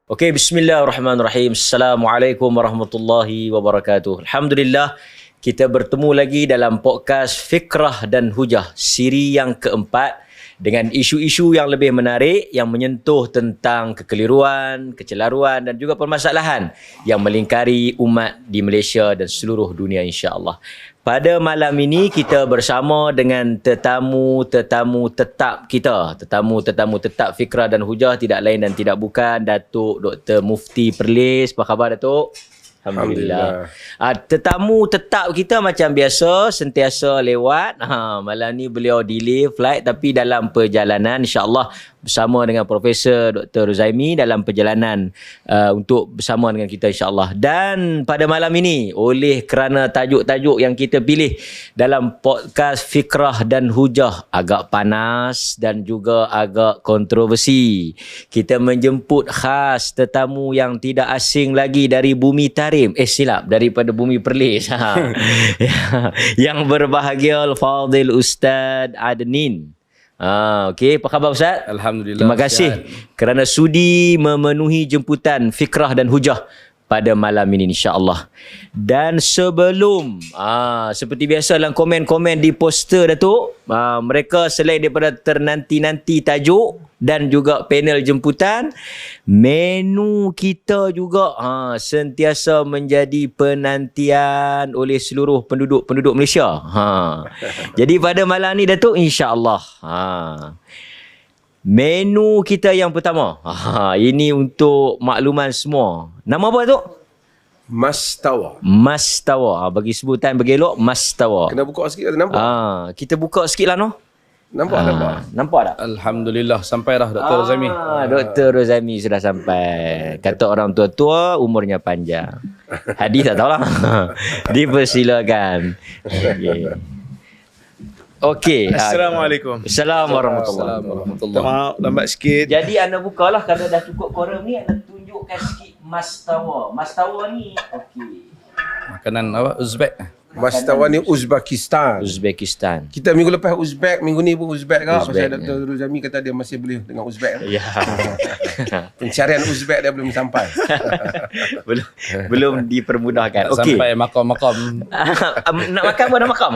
Okey, bismillahirrahmanirrahim. Assalamualaikum warahmatullahi wabarakatuh. Alhamdulillah, kita bertemu lagi dalam podcast Fikrah dan Hujah, siri yang keempat dengan isu-isu yang lebih menarik yang menyentuh tentang kekeliruan, kecelaruan dan juga permasalahan yang melingkari umat di Malaysia dan seluruh dunia insya-Allah. Pada malam ini kita bersama dengan tetamu tetap kita. Tetamu tetap Fikrah dan Hujah tidak lain dan tidak bukan Datuk Dr. Mufti Perlis. Apa khabar Datuk? Alhamdulillah. Tetamu tetap kita macam biasa sentiasa lewat. Malam ni beliau delay flight tapi dalam perjalanan insya-Allah bersama dengan Profesor Dr. Ruzaimi dalam perjalanan untuk bersama dengan kita insya-Allah. Dan pada malam ini oleh kerana tajuk-tajuk yang kita pilih dalam podcast Fikrah dan Hujah agak panas dan juga agak kontroversi, kita menjemput khas tetamu yang tidak asing lagi dari Bumi Tarim. Silap, daripada Bumi Perlis. Yang berbahagia Al-Fadhil Ustaz Adnin. Okey, apa khabar Ustaz? Alhamdulillah. Terima kasih kerana sudi memenuhi jemputan Fikrah dan Hujah pada malam ini insya-Allah. Dan sebelum seperti biasa dalam komen-komen di poster Datuk, mereka selain daripada ternanti-nanti tajuk dan juga panel jemputan, menu kita juga sentiasa menjadi penantian oleh seluruh penduduk Malaysia. Jadi pada malam ni Datuk insya-Allah menu kita yang pertama. Ini untuk makluman semua. Nama apa tu? Mas Tawa. Bagi sebutan bergelok Mas Tawa. Kena buka sikit ada nampak? Kita buka sikit lah noh. Nampak tak? Alhamdulillah sampai dah Dr. Ruzaimi. Dr. Ruzaimi sudah sampai. Kata orang tua-tua umurnya panjang. Hadis tak tahulah. Dipersilakan. Okey. Assalamualaikum. Assalamualaikum warahmatullahi. Maaf lambat sikit. Jadi anda bukalah kerana dah cukup koram ni, anda tunjukkan sikit Mas Tawa. Mas Tawa ni okey. Makanan apa? Uzbek. Mas Tawa ni Uzbekistan. Kita minggu lepas Uzbek, minggu ni pun Uzbek ke? Pasal Dr. Ruzaimi kata dia masih boleh dengan Uzbek. Ya. Pencarian Uzbek dia belum sampai. belum dipermudahkan. Okey. Sampai makam-makam. Nak makan pun nak makam.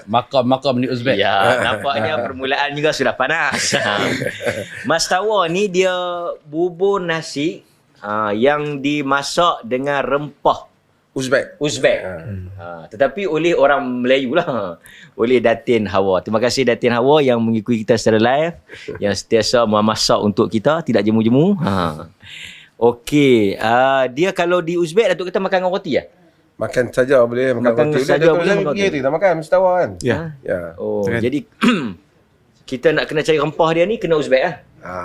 Makam-makam di Uzbek. Ya, nampaknya permulaan juga sudah panas. Mas Tawa ni dia bubur nasi yang dimasak dengan rempah Uzbek. Tetapi oleh orang Melayu lah. Oleh Datin Hawa. Terima kasih Datin Hawa yang mengikuti kita secara live. Yang sentiasa memasak untuk kita. Tidak jemu-jemu. Okey. Dia kalau di Uzbek, Datuk kita makan dengan roti ya? Makan saja boleh. Makan roti. saja boleh makan roti. Dah makan Mas Tawa kan? Ya. Oh, jadi kita nak kena cari rempah dia ni kena Uzbek lah.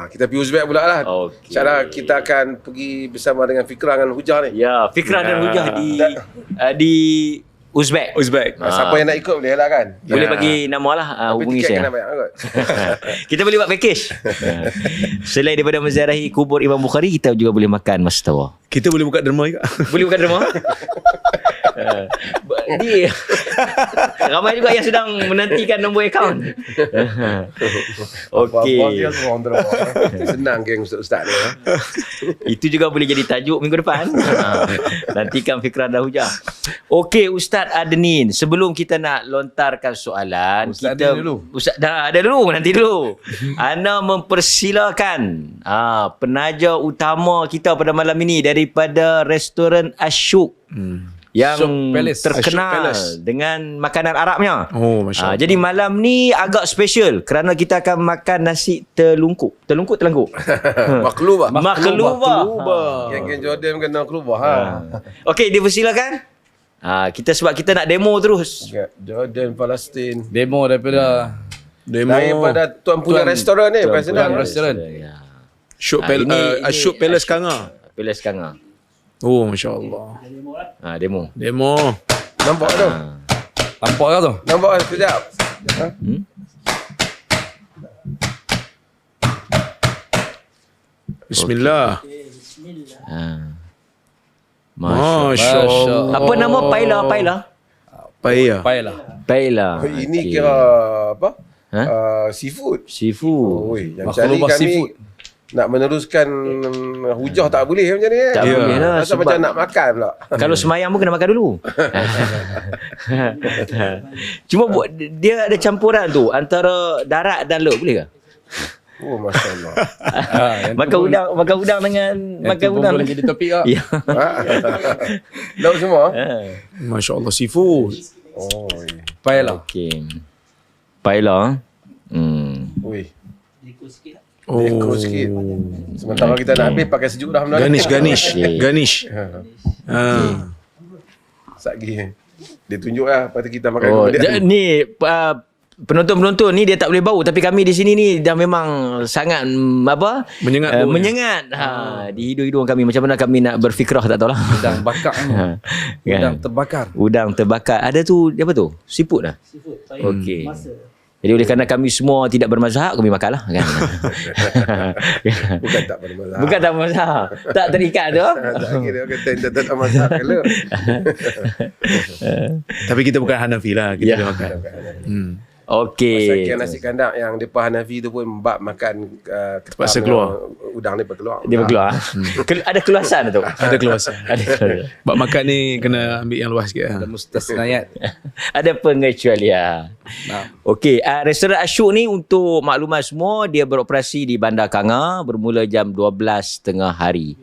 Kita pergi Uzbek pula lah. Okey. InsyaAllah kita akan pergi bersama dengan Fikrah dan Hujah ni. Ya, Fikrah dan Hujah di Uzbek. Siapa yang nak ikut boleh lah kan? Boleh bagi nama lah, Tapi hubungi tiket saya. kena bayar kot. Kita boleh buat package. Selain daripada menziarahi kubur Imam Bukhari, kita juga boleh makan Mas Tawa. Kita boleh buka derma juga. Boleh bukan derma? Dia ramai juga yang sedang menantikan nombor akaun. Okey. Dia semua orang terlalu. Senang geng ustaz-ustaz ni. Itu juga boleh jadi tajuk minggu depan. Nantikan Fikrah dan Hujah. Okey Ustaz Adnin, sebelum kita nak lontarkan soalan, Ustaz kita Adnin dulu. Ustaz dah ada dulu, nanti dulu. Ana mempersilakan penaja utama kita pada malam ini daripada restoran Ashok. Yang terkenal dengan makanan Arabnya. Oh, Masya Allah. Jadi malam ni agak special kerana kita akan makan nasi telungkup. Telungkup. Maklubah. Maklubah. Geng Jordan kena kelubah. Okey, dipersilakan. Kita sebab kita nak demo terus. Jordan, Palestin. Demo daripada Daripada tuan punya restoran ni. Tuan restoran. Ya. Ashok Palace Kanga. Palace Kanga. Oh, Masya Allah. Demo. Nampak tu? Nampak ke tu? Nampak sekejap. Bismillah. Masya Allah. Apa nama Paila? Paella. Ini Okey. kira apa? Seafood. Seafood. Oi, yang Makhluk cari kami seafood. nak meneruskan hujah tak boleh macam ni. Tak boleh lah, Rasa macam nak makan pula. Kalau semayang pun kena makan dulu. Cuma dia ada campuran tu antara darat dan laut, boleh ke? Oh, masya-Allah. Makan udang dengan makan udang boleh jadi topik tak? Ya. Laut semua. Masya Allah, seafood. Oh. Paella. Okey. Paella. Ui. Oh. Ekor sikit. Sementara kita nak habis pakai sejuk dah benda ni. Garnish. Okey. Garnish. Satgi. Dia tunjuk lah lepas tu kita makan Oh, kemudian. ni penonton-penonton ni dia tak boleh bau, tapi kami di sini ni dah memang sangat Menyengat baunya. menyengat di hidung-hidung kami. Macam mana kami nak berfikrah tak tahulah. Udang bakar ni. Udang terbakar. Udang terbakar. Ada tu apa tu? Seafood lah. Okey. Jadi oleh kerana kami semua tidak bermazhab, kami makanlah kan. Bukan tak pada mazhab. Bukan tak bermazhab. Tak terikat tu. Tak kira kata tak tak mazhab kalau. Tapi kita bukan Hanafi lah. Kita Ya. boleh makan. Okey. Masakan nasi kandang yang depa Hanafi tu pun bab makan Terpaksa keluar. Udang ni keluar. Dia berkeluar. Ada keluasan tu. Ada keluasan. Ada keluasan. Bab makan ni kena ambil yang luas sikit. Ada mustasnayat. Ada pengecualian. Okey, restoran Asyuk ni untuk maklumat semua, dia beroperasi di Bandar Kanga bermula jam 12.30 hari.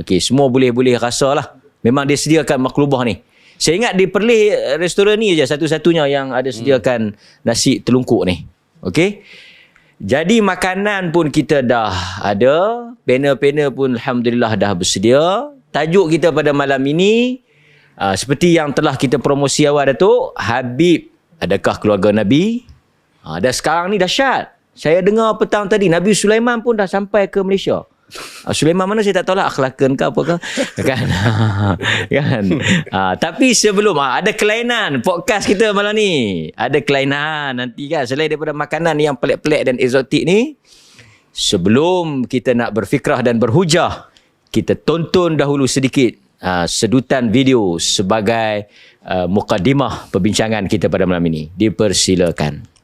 Okey, semua boleh rasa lah. Memang dia sediakan maklubah ni. Saya ingat di Perlis restoran ni je satu-satunya yang ada sediakan nasi telungkup ni. Okey. Jadi makanan pun kita dah ada, panel-panel pun alhamdulillah dah bersedia. Tajuk kita pada malam ini seperti yang telah kita promosi awal Datuk, Habib, adakah keluarga Nabi? Dan sekarang ni dahsyat. Saya dengar petang tadi Nabi Sulaiman pun dah sampai ke Malaysia. Sulaiman mana saya tak tahu lah, akhlakan ke apa ke kan. Kan. Tapi sebelum ada kelainan podcast kita malam ni. Ada kelainan nanti kan, selain daripada makanan yang pelik-pelik dan eksotik ni, sebelum kita nak berfikrah dan berhujah, kita tonton dahulu sedikit sedutan video sebagai mukadimah perbincangan kita pada malam ini. Dipersilakan.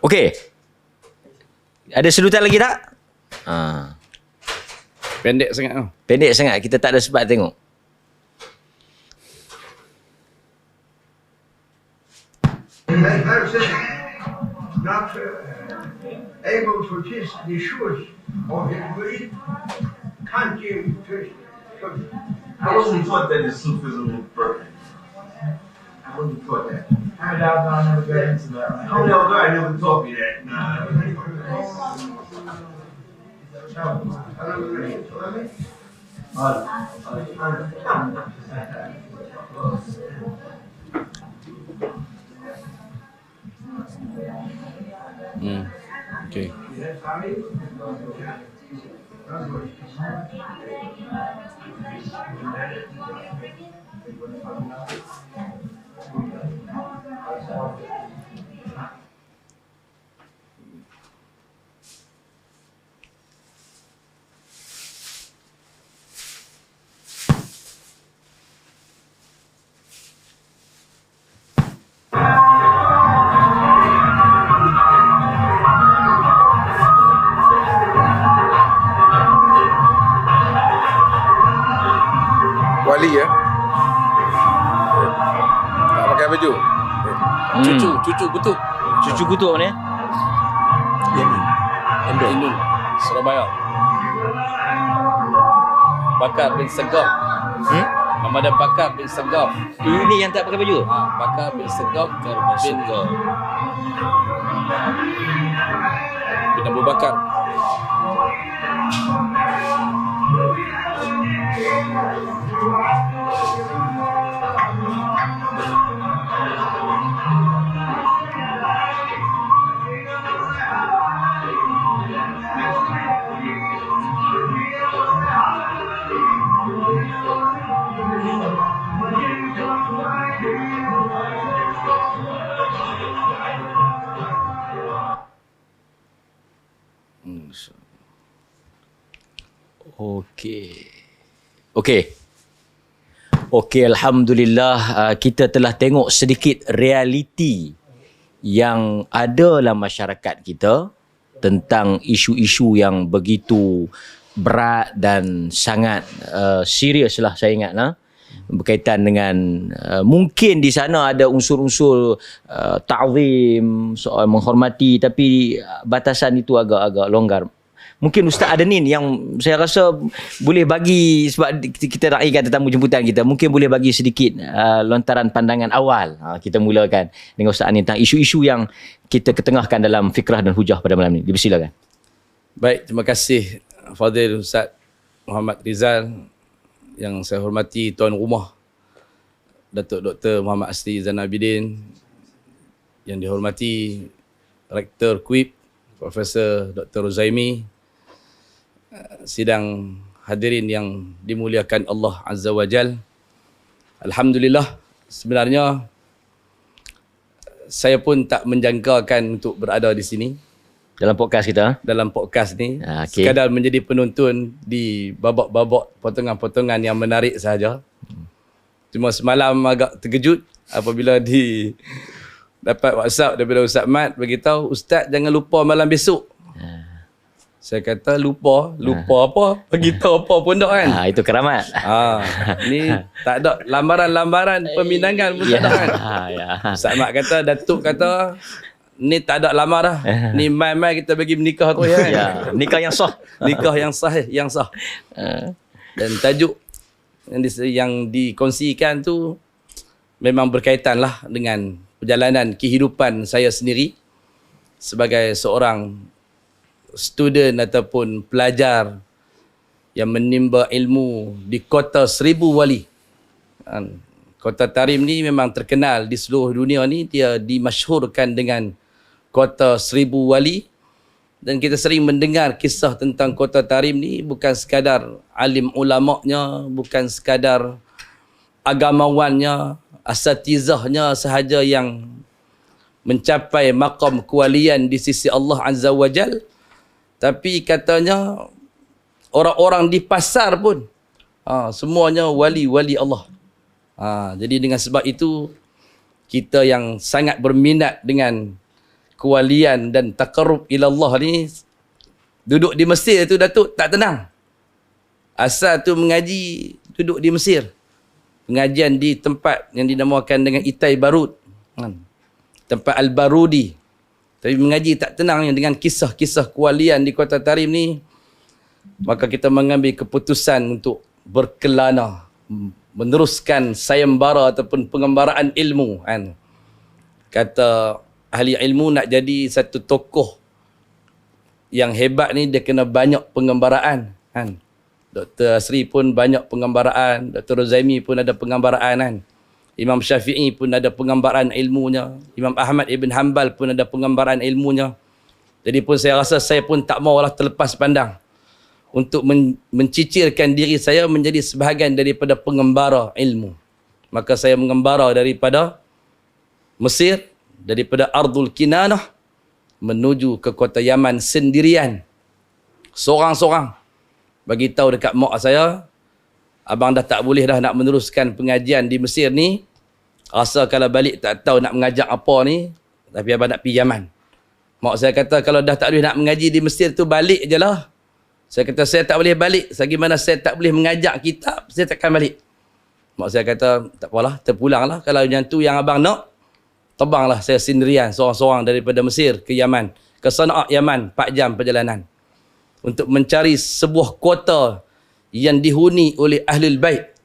Okey. Ada sedutan lagi tak? Pendek sangat tau. Pendek sangat. Kita tak ada sempat tengok. That person not able to taste the shoes of his breed can't give taste. I wasn't taught that the Sufism was perfect. I wasn't taught that. I doubt I'll never get into that. How the hell God never taught me that? Nah. Okay. Wali ya. Tak pakai baju. Cucu kutuk. Cucu kutuk ni. Indul. Surabaya. Bakar bin Segaf. Nama dia Bakar bin Segaf. Ini yang tak pakai baju. Bakar bin Segaf bin Abu Bakar. Okey. Okey, alhamdulillah kita telah tengok sedikit realiti yang ada dalam masyarakat kita tentang isu-isu yang begitu berat dan sangat serius lah saya ingat lah. Berkaitan dengan mungkin di sana ada unsur-unsur ta'zim, soal menghormati, tapi batasan itu agak-agak longgar. Mungkin Ustaz Adenin yang saya rasa boleh bagi, sebab kita nak ingat tetamu jemputan kita, mungkin boleh bagi sedikit lontaran pandangan awal. Kita mulakan dengan Ustaz Adenin tentang isu-isu yang kita ketengahkan dalam fikrah dan hujah pada malam ini. Dipersilakan. Baik, terima kasih Fadil Ustaz Muhammad Rizal, yang saya hormati tuan rumah Datuk Dr. Muhammad Asri Zainal Abidin, yang dihormati Rektor KUIP Profesor Dr. Ruzaimi, sidang hadirin yang dimuliakan Allah Azza wa Jal. Alhamdulillah, sebenarnya saya pun tak menjangkakan untuk berada di sini Dalam podcast kita. dalam podcast ni. Okay. Sekadar menjadi penonton di babak-babak potongan-potongan yang menarik sahaja. Cuma semalam agak terkejut apabila dapat WhatsApp daripada Ustaz Mat beritahu, Ustaz jangan lupa malam besok. Saya kata lupa apa? Beritahu apa pun tak kan? Itu keramat. Ni tak ada lambaran-lambaran peminangan pun tak ada kan? Ustaz Mat kata, Datuk kata, ni tak ada lamar dah. Ni mai-mai kita bagi menikah tu ya. Ya, nikah yang sah. Nikah yang sah. Dan tajuk yang dikongsikan tu memang berkaitan lah dengan perjalanan kehidupan saya sendiri sebagai seorang student ataupun pelajar yang menimba ilmu di kota Seribu Wali. Kota Tarim ni memang terkenal di seluruh dunia ni, dia dimasyhurkan dengan kota Seribu Wali, dan kita sering mendengar kisah tentang kota Tarim ni bukan sekadar alim ulama'nya, bukan sekadar agamawannya, asatizahnya sahaja yang mencapai maqam kewalian di sisi Allah Azza wa Jal, tapi katanya orang-orang di pasar pun semuanya wali-wali Allah. Jadi dengan sebab itu kita yang sangat berminat dengan kewalian dan taqarrub ila Allah ni, duduk di Mesir tu Datuk tak tenang. Asal tu mengaji duduk di Mesir, pengajian di tempat yang dinamakan dengan Itai Barud, tempat Al-Barudi. Tapi mengaji tak tenang dengan kisah-kisah kewalian di kota Tarim ni, maka kita mengambil keputusan untuk berkelana meneruskan sayembara ataupun pengembaraan ilmu kan. Kata ahli ilmu, nak jadi satu tokoh yang hebat ni dia kena banyak pengembaraan kan. Dr. Asri pun banyak pengembaraan, Dr. Ruzaimi pun ada pengembaraan kan. Imam Syafi'i pun ada pengembaraan ilmunya, Imam Ahmad Ibn Hanbal pun ada pengembaraan ilmunya. Jadi pun saya rasa saya pun tak maulah terlepas pandang untuk mencicirkan diri saya menjadi sebahagian daripada pengembara ilmu. Maka saya mengembara daripada Mesir, daripada Ardul Kinanah menuju ke kota Yaman sendirian. Seorang-seorang. Bagi tahu dekat mak saya, abang dah tak boleh dah nak meneruskan pengajian di Mesir ni. Rasa kalau balik tak tahu nak mengajak apa ni, tapi abang nak pergi Yaman. Mak saya kata kalau dah tak boleh nak mengaji di Mesir tu, balik je lah. Saya kata saya tak boleh balik. Selagi mana saya tak boleh mengajak kitab, saya takkan balik. Mak saya kata tak apalah, terpulanglah. Kalau yang tu yang abang nak, terbanglah saya sendirian seorang-seorang daripada Mesir ke Yaman, ke Sana'a Yaman, 4 jam perjalanan untuk mencari sebuah kota yang dihuni oleh Ahlul Bait.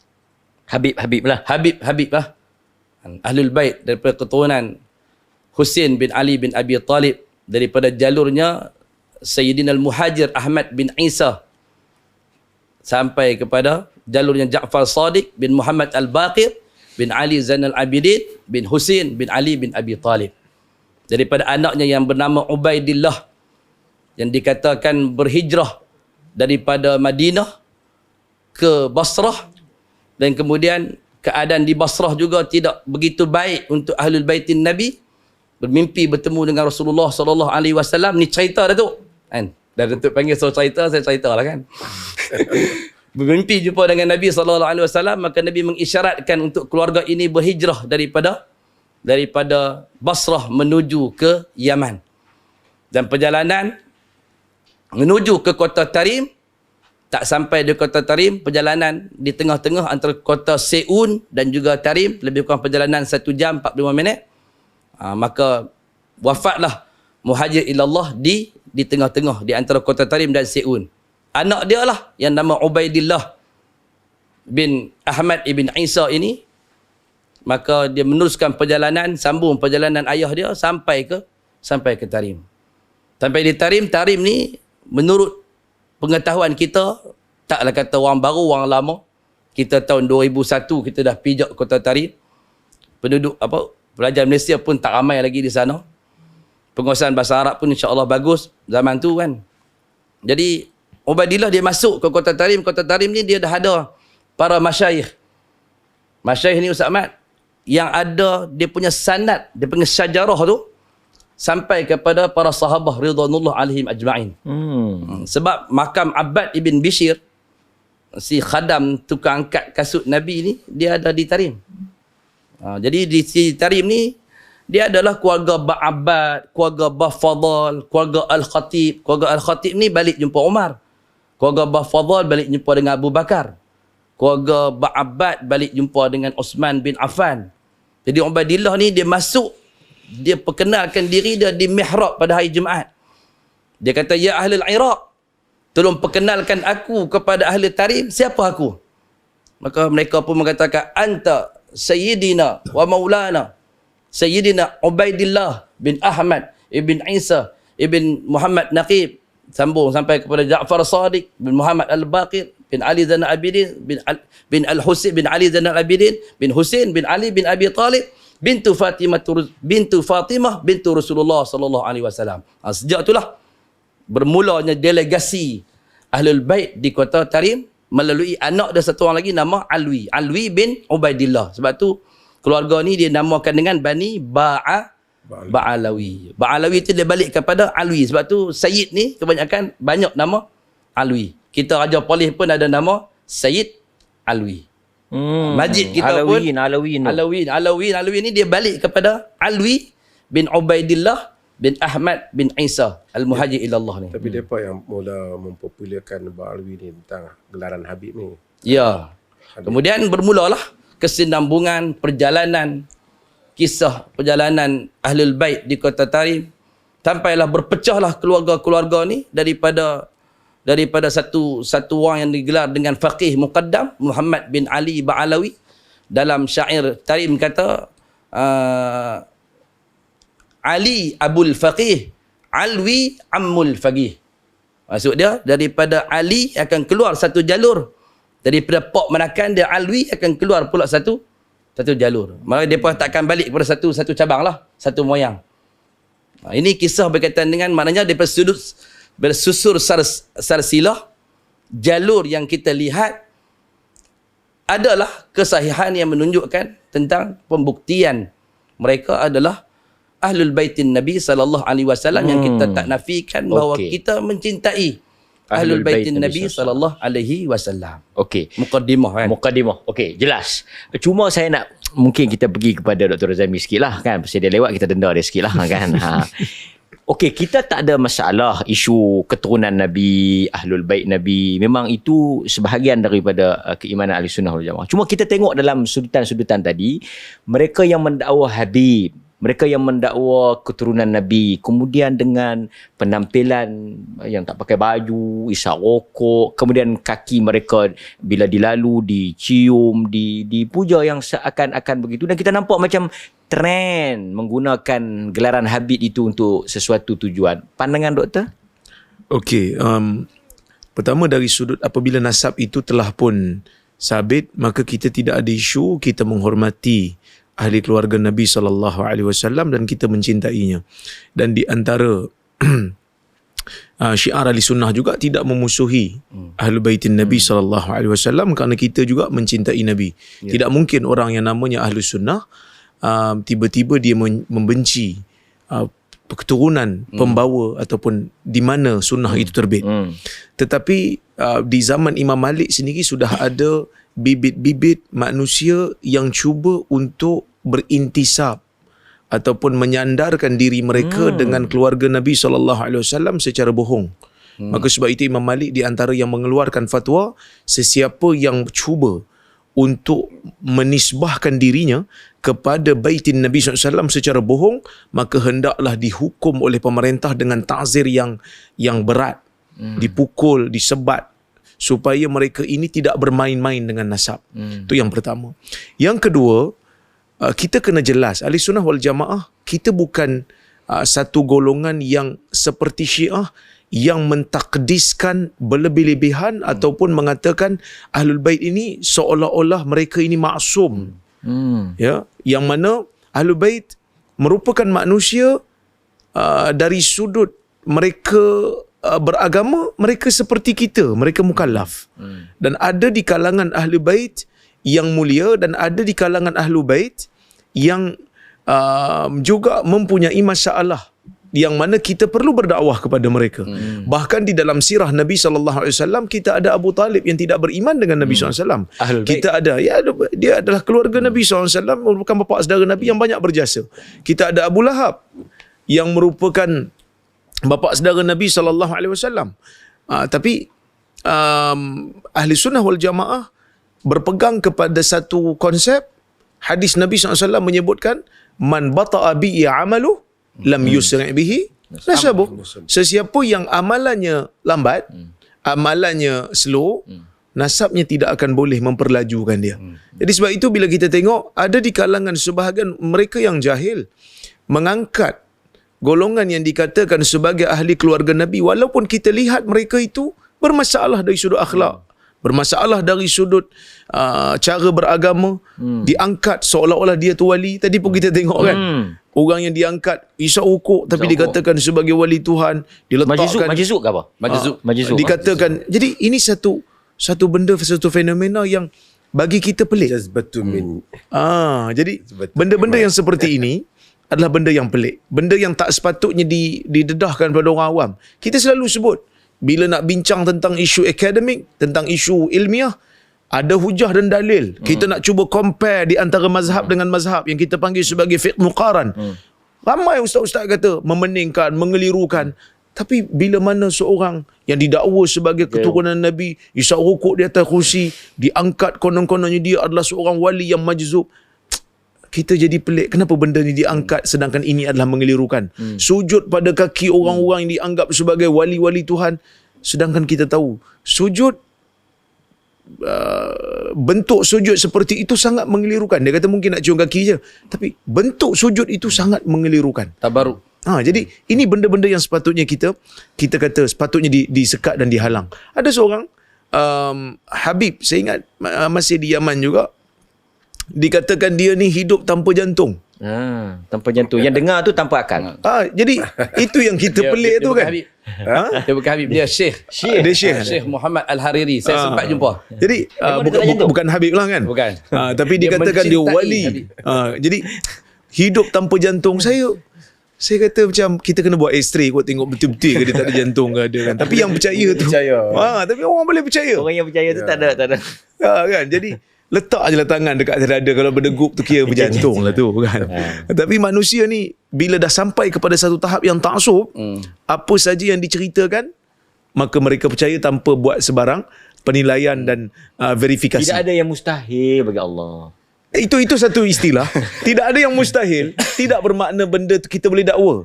Habib lah. Ahlul Bait daripada keturunan Husain bin Ali bin Abi Talib, daripada jalurnya Sayyidina Al-Muhajir Ahmad bin Isa sampai kepada jalurnya Ja'far Sadiq bin Muhammad Al-Baqir bin Ali Zainal Abidin bin Husain bin Ali bin Abi Talib. Daripada anaknya yang bernama Ubaidillah, yang dikatakan berhijrah daripada Madinah ke Basrah, dan kemudian keadaan di Basrah juga tidak begitu baik untuk Ahlul Baitin Nabi, bermimpi bertemu dengan Rasulullah SAW. Ni cerita dah tu kan. Dan Datuk panggil suruh cerita, saya cerita lah kan. Bermimpi jumpa dengan Nabi SAW, maka Nabi mengisyaratkan untuk keluarga ini berhijrah daripada Basrah menuju ke Yaman. Dan perjalanan menuju ke kota Tarim, tak sampai di kota Tarim, perjalanan di tengah-tengah antara kota Seun dan juga Tarim, lebih kurang perjalanan 1 jam 45 minit. Maka wafatlah Muhajir ilallah di tengah-tengah di antara kota Tarim dan Seun. Anak dia lah yang nama Ubaidillah bin Ahmad ibn Isa ini, maka dia meneruskan perjalanan, sambung perjalanan ayah dia sampai ke Tarim. Sampai di Tarim ni menurut pengetahuan kita, taklah kata orang baru, orang lama. Kita tahun 2001 kita dah pijak kota Tarim. Penduduk pelajar Malaysia pun tak ramai lagi di sana. Penguasaan bahasa Arab pun insya-Allah bagus zaman tu kan. Jadi Ubaidillah dia masuk ke kota Tarim. Kota Tarim ni dia dah ada para masyayikh. Masyayikh ni Ustaz Ahmad yang ada dia punya sanad, dia punya syajarah tu sampai kepada para sahabah ridwanullah alaihim ajma'in. Sebab makam Abbad ibn Bishr, si khadam tukang angkat kasut Nabi ni, dia ada di Tarim. Jadi di si Tarim ni dia adalah keluarga Ba'abbad, keluarga Bafadal, keluarga Al-Khatib. Keluarga Al-Khatib ni balik jumpa Umar. Keluarga Bafadal balik jumpa dengan Abu Bakar. Keluarga Ba'abbad balik jumpa dengan Osman bin Affan. Jadi Ubaidillah ni dia masuk, dia perkenalkan diri dia di mihrab pada hari Jumaat. Dia kata, ya Ahlul Iraq, tolong perkenalkan aku kepada Ahli Tarim, siapa aku? Maka mereka pun mengatakan, anta Sayyidina wa Maulana Sayyidina Ubaidillah bin Ahmad ibn Isa ibn Muhammad Naqib, sambung sampai kepada Ja'far Sadiq bin Muhammad Al-Baqir bin Ali Zainal Abidin bin Al-Husain bin Ali Zainal Abidin bin Husain bin Ali bin Abi Talib bintu Fatimah bintu Rasulullah sallallahu alaihi wasallam. Sejak itulah bermulanya delegasi Ahlul Bait di kota Tarim melalui anak dia satu orang lagi nama Alwi bin Ubaidillah. Sebab tu keluarga ni dia namakan dengan Bani Ba'alawi. Ba'alawi tu dia balik kepada Alwi. Sebab tu Sayyid ni kebanyakan banyak nama Alwi. Kita Raja Polis pun ada nama Sayyid Alwi. Masjid kita Alawin ni dia balik kepada Alwi bin Ubaidillah bin Ahmad bin Isa Al-Muhajir ilallah ni. Tapi mereka yang mula mempopularkan Ba'alwi ni tentang gelaran Habib ni. Ya. Kemudian bermulalah kesinambungan perjalanan, kisah perjalanan Ahlul Bait di kota Tarim, sampailah berpecahlah keluarga-keluarga ni daripada satu orang yang digelar dengan faqih muqaddam Muhammad bin Ali Ba'alawi. Dalam syair Tarim kata Ali Abul Faqih, Alwi Ammul Faqih. Maksud dia daripada Ali akan keluar satu jalur, daripada Pok Menakan dia Alwi akan keluar pula satu jalur. Maka mereka takkan balik kepada satu cabang lah, satu moyang. Ini kisah berkaitan dengan maknanya daripada sudut bersusur sarsilah, jalur yang kita lihat adalah kesahihan yang menunjukkan tentang pembuktian mereka adalah Ahlul Baitin Nabi sallallahu alaihi wasallam yang kita tak nafikan bahawa kita mencintai Ahlul Baitin Nabi sallallahu alaihi wasallam. Okey. Mukaddimah kan. Mukaddimah. Okey, jelas. Cuma saya nak mungkin kita pergi kepada Dr. Razami sikitlah kan. Pasal dia lewat kita denda dia sikitlah kan. Okey, kita tak ada masalah isu keturunan Nabi, Ahlul Bait Nabi. Memang itu sebahagian daripada keimanan Ahlussunnah wal Jamaah. Cuma kita tengok dalam sudutan-sudutan tadi, mereka yang mendakwa Habib, mereka yang mendakwa keturunan Nabi, kemudian dengan penampilan yang tak pakai baju, isap rokok, kemudian kaki mereka bila dilalu dicium, dipuja yang seakan-akan begitu. Dan kita nampak macam trend menggunakan gelaran Habib itu untuk sesuatu tujuan. Pandangan doktor? Okey, pertama dari sudut apabila nasab itu telah pun sabit, maka kita tidak ada isu, kita menghormati ahli keluarga Nabi SAW dan kita mencintainya. Dan di antara syiar ahli sunnah juga tidak memusuhi Ahlul Baitin Nabi SAW kerana kita juga mencintai Nabi. Tidak mungkin orang yang namanya ahli sunnah tiba-tiba dia membenci keturunan pembawa ataupun di mana sunnah itu terbit. Tetapi di zaman Imam Malik sendiri sudah ada bibit-bibit manusia yang cuba untuk berintisab ataupun menyandarkan diri mereka dengan keluarga Nabi SAW secara bohong. Maka sebab itu Imam Malik di antara yang mengeluarkan fatwa, sesiapa yang cuba untuk menisbahkan dirinya kepada baitin Nabi SAW secara bohong, maka hendaklah dihukum oleh pemerintah dengan ta'zir yang berat, dipukul, disebat, supaya mereka ini tidak bermain-main dengan nasab. Itu yang pertama. Yang kedua, kita kena jelas, Ahli Sunnah wal Jamaah, kita bukan satu golongan yang seperti Syiah yang mentakdiskan berlebih-lebihan ataupun mengatakan Ahlul Bait ini seolah-olah mereka ini maksum. Ya, yang mana Ahlul Bait merupakan manusia dari sudut mereka beragama, mereka seperti kita, mereka mukallaf. Dan ada di kalangan Ahlul Bait yang mulia dan ada di kalangan Ahlul Bait yang juga mempunyai masalah yang mana kita perlu berdakwah kepada mereka. Bahkan di dalam sirah Nabi SAW, kita ada Abu Talib yang tidak beriman dengan Nabi SAW. Kita ada, ya, dia adalah keluarga Nabi SAW, merupakan bapa saudara Nabi yang banyak berjasa. Kita ada Abu Lahab yang merupakan bapa saudara Nabi SAW. Tapi Ahli Sunnah wal Jamaah berpegang kepada satu konsep. Hadis Nabi SAW menyebutkan, man bata'a bi'i amaluh lam yusri' bihi nasabuh. Sesiapa yang amalannya lambat, amalannya slow, nasabnya tidak akan boleh memperlajukan dia. Jadi sebab itu bila kita tengok ada di kalangan sebahagian mereka yang jahil mengangkat golongan yang dikatakan sebagai ahli keluarga Nabi, walaupun kita lihat mereka itu bermasalah dari sudut akhlak, bermasalah dari sudut cara beragama, diangkat seolah-olah dia tu wali. Tadi pun kita tengok kan, orang yang diangkat isyak rukuk tapi dikatakan sebagai wali Tuhan, diletakkan Majzub ke apa? Majzub. Dikatakan. Jadi ini satu benda, satu fenomena yang bagi kita pelik. Jadi benda-benda yang seperti ini adalah benda yang pelik, benda yang tak sepatutnya didedahkan pada orang awam. Kita selalu sebut bila nak bincang tentang isu akademik, tentang isu ilmiah, ada hujah dan dalil. Kita nak cuba compare di antara mazhab dengan mazhab yang kita panggil sebagai fiqh muqaran. Ramai ustaz-ustaz kata memeningkan, mengelirukan. Tapi bila mana seorang yang didakwa sebagai keturunan Nabi, isyak rukuk di atas kursi, diangkat konon-kononnya dia adalah seorang wali yang majzub, kita jadi pelik. Kenapa benda ni diangkat sedangkan ini adalah mengelirukan? Sujud pada kaki orang-orang yang dianggap sebagai wali-wali Tuhan, sedangkan kita tahu sujud, bentuk sujud seperti itu sangat mengelirukan. Dia kata mungkin nak cium kaki je, tapi bentuk sujud itu sangat mengelirukan. Tabaruk. Jadi ini benda-benda yang sepatutnya kita kata sepatutnya disekat dan dihalang. Ada seorang Habib, saya ingat masih di Yaman juga, dikatakan dia ni hidup tanpa jantung. Tanpa jantung. Yang dengar tu tanpa akal. Jadi itu yang kita pelik tu kan. Dia bukan Habib, dia Syekh. Dia Syekh Muhammad Al-Hariri. Saya sempat jumpa. Jadi bukan Habib lah kan. Bukan. Tapi dikatakan dia wali. Jadi hidup tanpa jantung. Saya kata macam kita kena buat X-ray kot, tengok betul-betul ke dia tak ada jantung ke ada kan. Tapi yang percaya tu. Tapi orang boleh percaya. Orang yang percaya tu tak ada. Kan. Jadi letak je lah tangan dekat dada, kalau berdegup tu kira berjantung lah tu kan. Tapi manusia ni bila dah sampai kepada satu tahap yang taksub, apa saja yang diceritakan maka mereka percaya tanpa buat sebarang penilaian dan verifikasi. Tidak ada yang mustahil bagi Allah. Itu satu istilah. Tidak ada yang mustahil. Tidak bermakna benda tu kita boleh dakwa.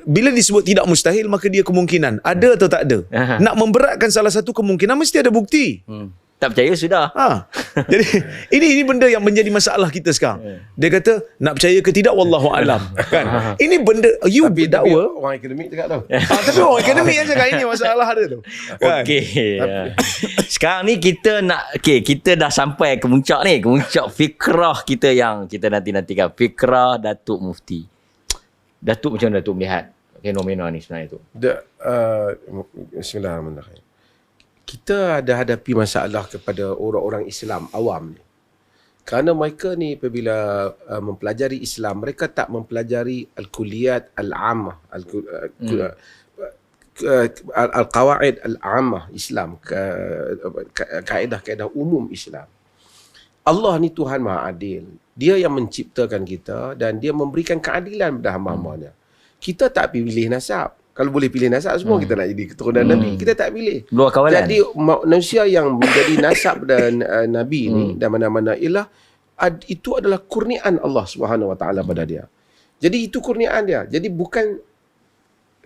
Bila disebut tidak mustahil, maka dia kemungkinan. Ada atau tak ada. Nak memberatkan salah satu kemungkinan, mesti ada bukti. Tak percaya sudah. Jadi ini benda yang menjadi masalah kita sekarang. Dia kata nak percaya ke tidak, wallahu alam kan. Ini benda Tapi dakwa. orang akademik cakap tau. Tapi orang akademik yang cakap ini masalah dia tu. Kan? Okey. Sekarang ni kita kita dah sampai ke puncak ni, ke puncak fikrah kita yang kita nanti-nantikan. Fikrah Datuk Mufti. Datuk, macam mana Datuk melihat fenomena ni sebenarnya tu? Bismillahirrahmanirrahim. Kita ada hadapi masalah kepada orang-orang Islam awam ni. Kerana mereka ni apabila mempelajari Islam, mereka tak mempelajari al-kulliyat al-ammah, al-qawaid al-ammah Islam, kaedah-kaedah umum Islam. Allah ni Tuhan Maha Adil. Dia yang menciptakan kita dan dia memberikan keadilan pada hamba-hambanya. Kita tak pilih nasab. Kalau boleh pilih nasab, semua kita nak jadi keturunan Nabi. Kita tak pilih. Luar kawalan. Jadi manusia yang menjadi nasab dan Nabi ni dan mana-mana ialah itu adalah kurniaan Allah Subhanahu Wa Taala pada dia. Jadi itu kurniaan dia. Jadi bukan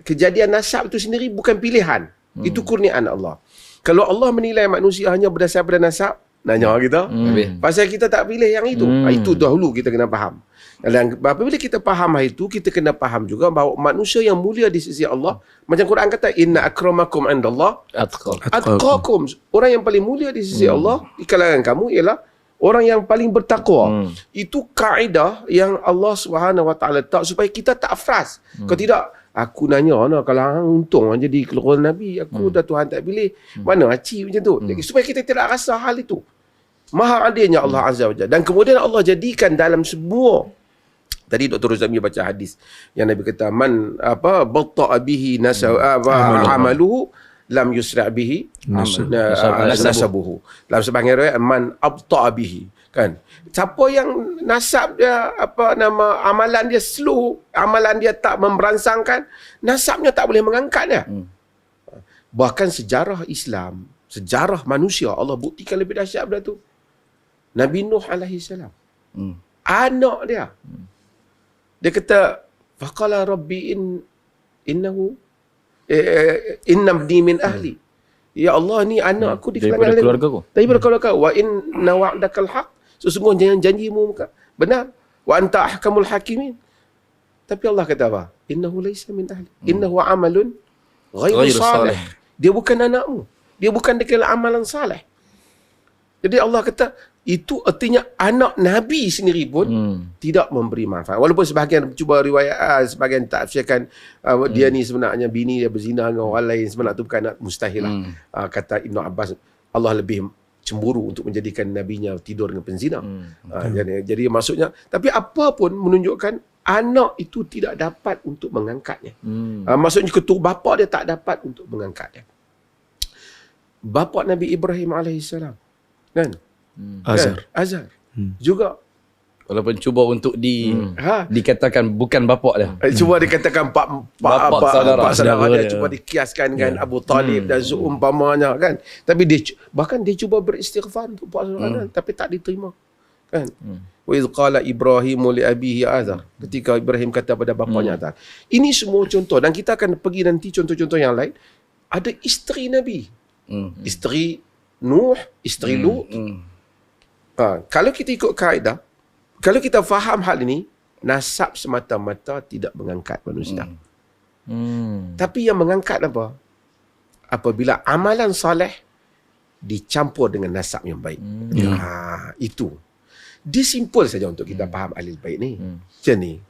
kejadian nasab itu sendiri bukan pilihan. Itu kurniaan Allah. Kalau Allah menilai manusia hanya berdasar pada nasab, nanya kita. Pasal kita tak pilih yang itu. Itu dahulu kita kena faham. Dan apabila kita faham itu, kita kena faham juga bahawa manusia yang mulia di sisi Allah, macam Quran kata, inna akramakum indallah atqakum. Orang yang paling mulia di sisi Allah di kalangan kamu ialah orang yang paling bertakwa. Itu kaedah yang Allah Subhanahu Wa Taala tak supaya kita tak afras. Kalau tidak, aku nanya kalau hang untung jadi keluarga Nabi, aku dah Tuhan tak pilih. Mana aci macam tu. Supaya kita tidak rasa hal itu. Maha adilnya Allah Azza wa Jalla. Dan kemudian Allah jadikan dalam semua. Tadi Dr. Rozami baca hadis yang Nabi kata man batta'a bihi amaluhu lam yusra' bihi nasabuhu. Dalam sebahagian riwayat man abta'a bihi, kan. Siapa yang nasab dia amalan dia slow, amalan dia tak memberansangkan, nasabnya tak boleh mengangkat dia. Bahkan sejarah Islam, sejarah manusia Allah buktikan lebih dahsyat daripada tu. Nabi Nuh alaihi salam. Anak dia. Dia kata, faqala rabbi innahu innabni min ahli. Ya Allah, ni anak aku di kalangan keluarga aku. Daripada keluarga aku. Wa inna wa'dakal haq. Sesungguhnya janjimu benar. Wa anta ahkamul hakimin. Tapi Allah kata apa? Innahu laysa min ahli. Innahu amalun ghairu salih. Dia bukan anakmu. Dia bukan dikira amalan salih. Jadi Allah kata, itu artinya anak Nabi sendiri pun tidak memberi manfaat. Walaupun sebahagian cuba riwayat, sebahagian tafsirkan dia ni sebenarnya bini dia berzina dengan orang lain. Sebenarnya itu bukan anak, mustahil lah. Kata Ibn Abbas, Allah lebih cemburu untuk menjadikan nabinya tidur dengan penzina. Jadi maksudnya, tapi apa pun menunjukkan anak itu tidak dapat untuk mengangkatnya. Maksudnya ketua bapa dia tak dapat untuk mengangkatnya. Bapa Nabi Ibrahim alaihissalam, kan? Azar. Juga. Walaupun cuba untuk dikatakan bukan bapak dia. Cuba dikatakan pak saudara dia. Cuba dikiaskan dengan Abu Talib dan seumpamanya, kan. Tapi bahkan dia cuba beristighfar untuk pak saudara dia, tapi tak diterima. Kan. Wa idh qala Ibrahimu li abihi Azar. Ketika Ibrahim kata pada bapanya Azar. Ini semua contoh, dan kita akan pergi nanti contoh-contoh yang lain. Ada isteri Nabi. Isteri Nuh, isteri Lut. Kalau kita ikut kaedah, kalau kita faham hal ini, nasab semata-mata tidak mengangkat manusia. Tapi yang mengangkat apa? Apabila amalan soleh dicampur dengan nasab yang baik. Itu. Dia simple saja untuk kita faham alil baik ni. Macam ni.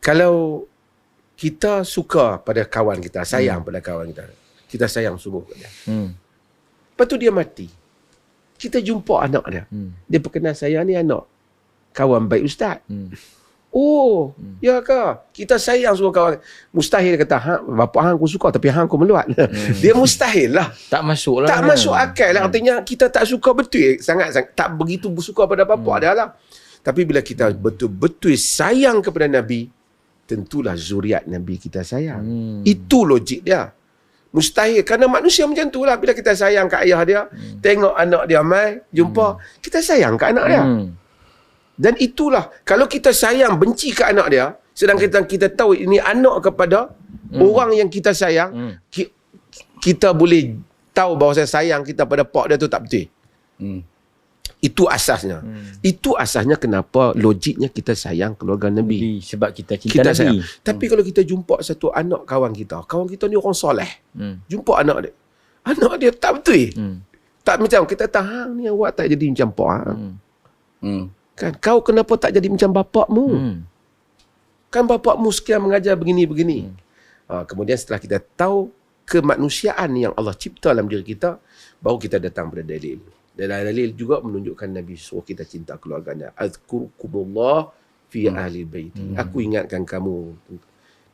Kalau kita suka pada kawan kita, sayang pada kawan kita, kita sayang sungguh pada dia. Lepas tu dia mati. Kita jumpa anak dia. Dia berkenan, saya ni anak kawan baik ustaz. Ya ke? Kita sayang semua kawan. Mustahil kata, bapa hang aku suka tapi hang aku meluat. Dia mustahil lah. Tak masuk lah. Tak masuk akal lah. Artinya kita tak suka betul. Sangat-sangat tak begitu suka pada bapa dia lah. Tapi bila kita betul-betul sayang kepada Nabi, tentulah zuriat Nabi kita sayang. Itu logik dia. Mustahil. Kerana manusia macam tu lah. Bila kita sayang kat ayah dia, tengok anak dia mai, jumpa, kita sayang kat anak dia. Dan itulah, kalau kita sayang, benci kat anak dia, sedangkan kita tahu ini anak kepada orang yang kita sayang, kita boleh tahu bahawa sayang kita pada pak dia tu tak betul. Itu asasnya. Itu asasnya kenapa logiknya kita sayang keluarga Nabi. Sebab kita cinta Nabi. Sayang. Tapi kalau kita jumpa satu anak kawan kita ni orang soleh. Jumpa anak dia. Anak dia tak betul. Tak macam kita tahan ni awak tak jadi macam pak. Kan kau kenapa tak jadi macam bapakmu? Kan bapakmu sekian mengajar begini-begini. Kemudian setelah kita tahu kemanusiaan yang Allah cipta dalam diri kita, baru kita datang pada dalil. Dan dalil juga menunjukkan Nabi suruh kita cinta keluarganya. Azkurukumullah fi ahli baiti. Aku ingatkan kamu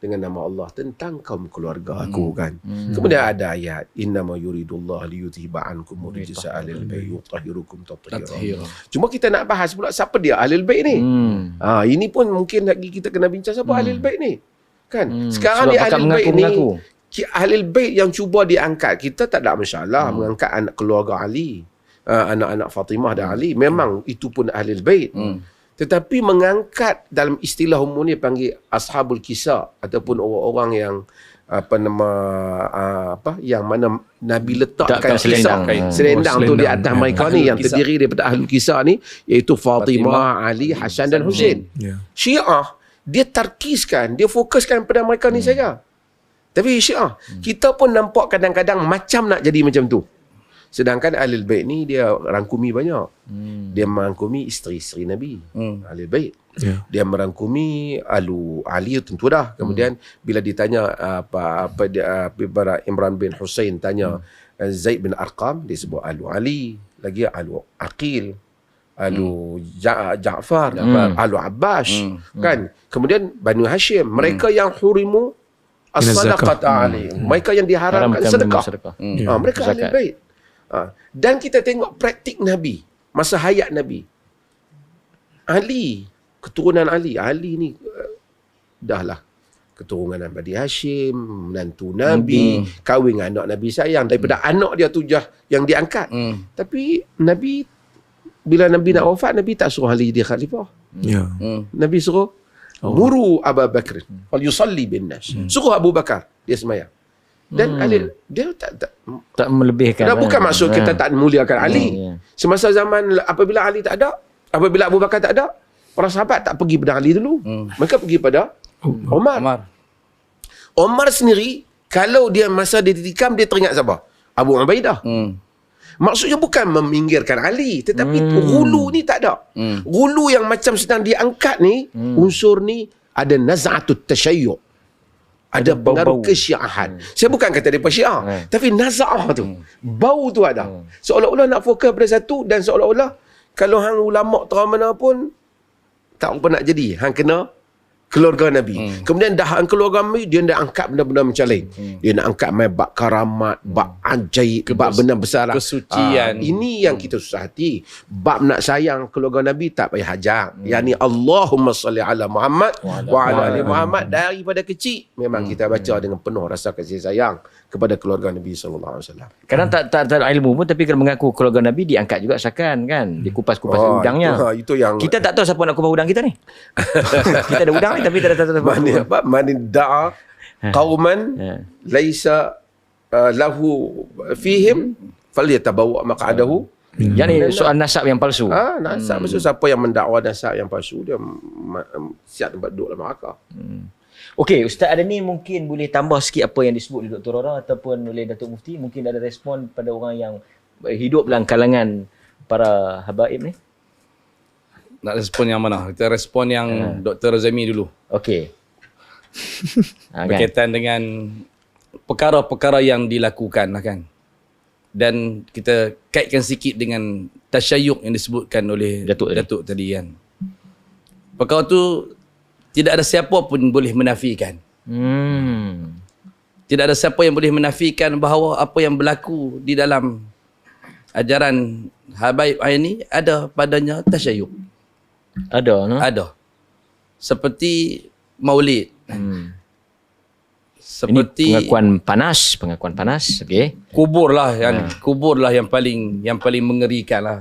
dengan nama Allah tentang kaum keluarga aku kan. Kemudian ada ayat innama yuridullah liyuthiba ankum rijsa ahlil bait yutahhirukum tathira. Cuma kita nak bahas pula siapa dia ahlul bait ni. Ini pun mungkin lagi kita kena bincang siapa ahlul bait ni. Kan? Sekarang ni ahlul bait ni ahlul bait yang cuba diangkat. Kita tak ada masalah mengangkat anak keluarga Ali. Anak-anak Fatimah dan Ali memang itu pun ahlul bait. Tetapi mengangkat dalam istilah umum ni panggil ashabul kisah ataupun orang-orang yang yang mana Nabi letakkan selendang tu di atas mereka ni yang terdiri daripada ahli kisah ni iaitu Fatimah, Ali, Hasan dan Husain. Syiah dia tarkiskan, dia fokuskan pada mereka ni saja. Tapi Syiah kita pun nampak kadang-kadang macam nak jadi macam tu. Sedangkan Ahlul Bait ni dia rangkumi banyak. Dia merangkumi isteri-isteri Nabi. Ahlul Bait. Dia merangkumi Ali tentu dah. Kemudian bila ditanya Imran bin Husain tanya Zaid bin Arqam, dia sebut Alu Ali, lagi Alu Aqil, Alu Ja'far, Alu Abbas, kan? Kemudian Banu Hashim, mereka yang hurimu as-sadaqat alaihim. Mereka yang diharamkan sedekah. Mereka Ahlul Bait. Dan kita tengok praktik Nabi masa hayat Nabi. Ali, keturunan Ali ni dahlah keturunan Bani Hashim, menantu Nabi, kahwin dengan anak Nabi sayang, daripada anak dia tu yang diangkat. Tapi Nabi bila Nabi nak wafat, Nabi tak suruh Ali dia khalifah. Nabi suruh muru Abu Bakr fal yusalli bin nas. Suruh Abu Bakar dia sembahyang. Dan Ali dia tak melebihkan. Bukan maksud kita tak muliakan Ali. Semasa zaman apabila Ali tak ada, apabila Abu Bakar tak ada, para sahabat tak pergi pada Ali dulu. Mereka pergi pada Umar. Umar sendiri kalau dia masa dia ditikam, dia teringat siapa? Abu Ubaidah. Maksudnya bukan meminggirkan Ali, tetapi hulu ni tak ada. Hulu yang macam sedang diangkat ni, unsur ni ada naz'atut tasyayyu'. Ada pengaruh kesyiahan. Saya bukan kata dia Syiah, tapi naz'ah tu, bau tu ada. Seolah-olah nak fokus pada satu, dan seolah-olah kalau hang ulama terang mana pun tak apa nak jadi, hang kena keluarga Nabi. Kemudian dah hang keluarga Nabi, dia nak angkat benda-benda macam lain. Dia nak angkat bab karamat, bab ajaib, bab benda besar, kesucian. Ini yang kita susah hati. Bab nak sayang keluarga Nabi tak payah hajak. Yani Allahumma salli ala Muhammad wa ala ali Muhammad. Daripada kecil memang kita baca dengan penuh rasa kasih sayang kepada keluarga Nabi sallallahu alaihi wasallam. Kadang tak ada ilmu pun, tapi kalau mengaku keluarga Nabi diangkat juga sakan kan, dikupas-kupas udangnya. Itu yang kita tak tahu siapa nak kupas udang kita ni. Kita ada udang ni tapi tak tahu siapa. Man da'a qauman laisa lahu fihim falyatabawa maq'adahu. Yani soal nasab yang palsu. Nasab maksud siapa yang mendakwa nasab yang palsu, dia siap tempat duduk dalam neraka. Okey, Ustaz ada ni mungkin boleh tambah sikit apa yang disebut oleh Dr. Rara ataupun oleh Datuk Mufti. Mungkin ada respon pada orang yang hidup dalam kalangan para habaib ni. Nak respon yang mana? Kita respon yang Dr. Razami dulu. Okey. Berkaitan dengan perkara-perkara yang dilakukan lah kan. Dan kita kaitkan sikit dengan tasyayuk yang disebutkan oleh Datuk tadi kan. Perkara tu tidak ada siapa pun boleh menafikan. Tidak ada siapa yang boleh menafikan bahawa apa yang berlaku di dalam ajaran habaib ini ada padanya tasyayuk. Ada, no? Ada. Seperti maulid. Seperti ini pengakuan panas, okey. Kubur lah yang paling mengerikan lah.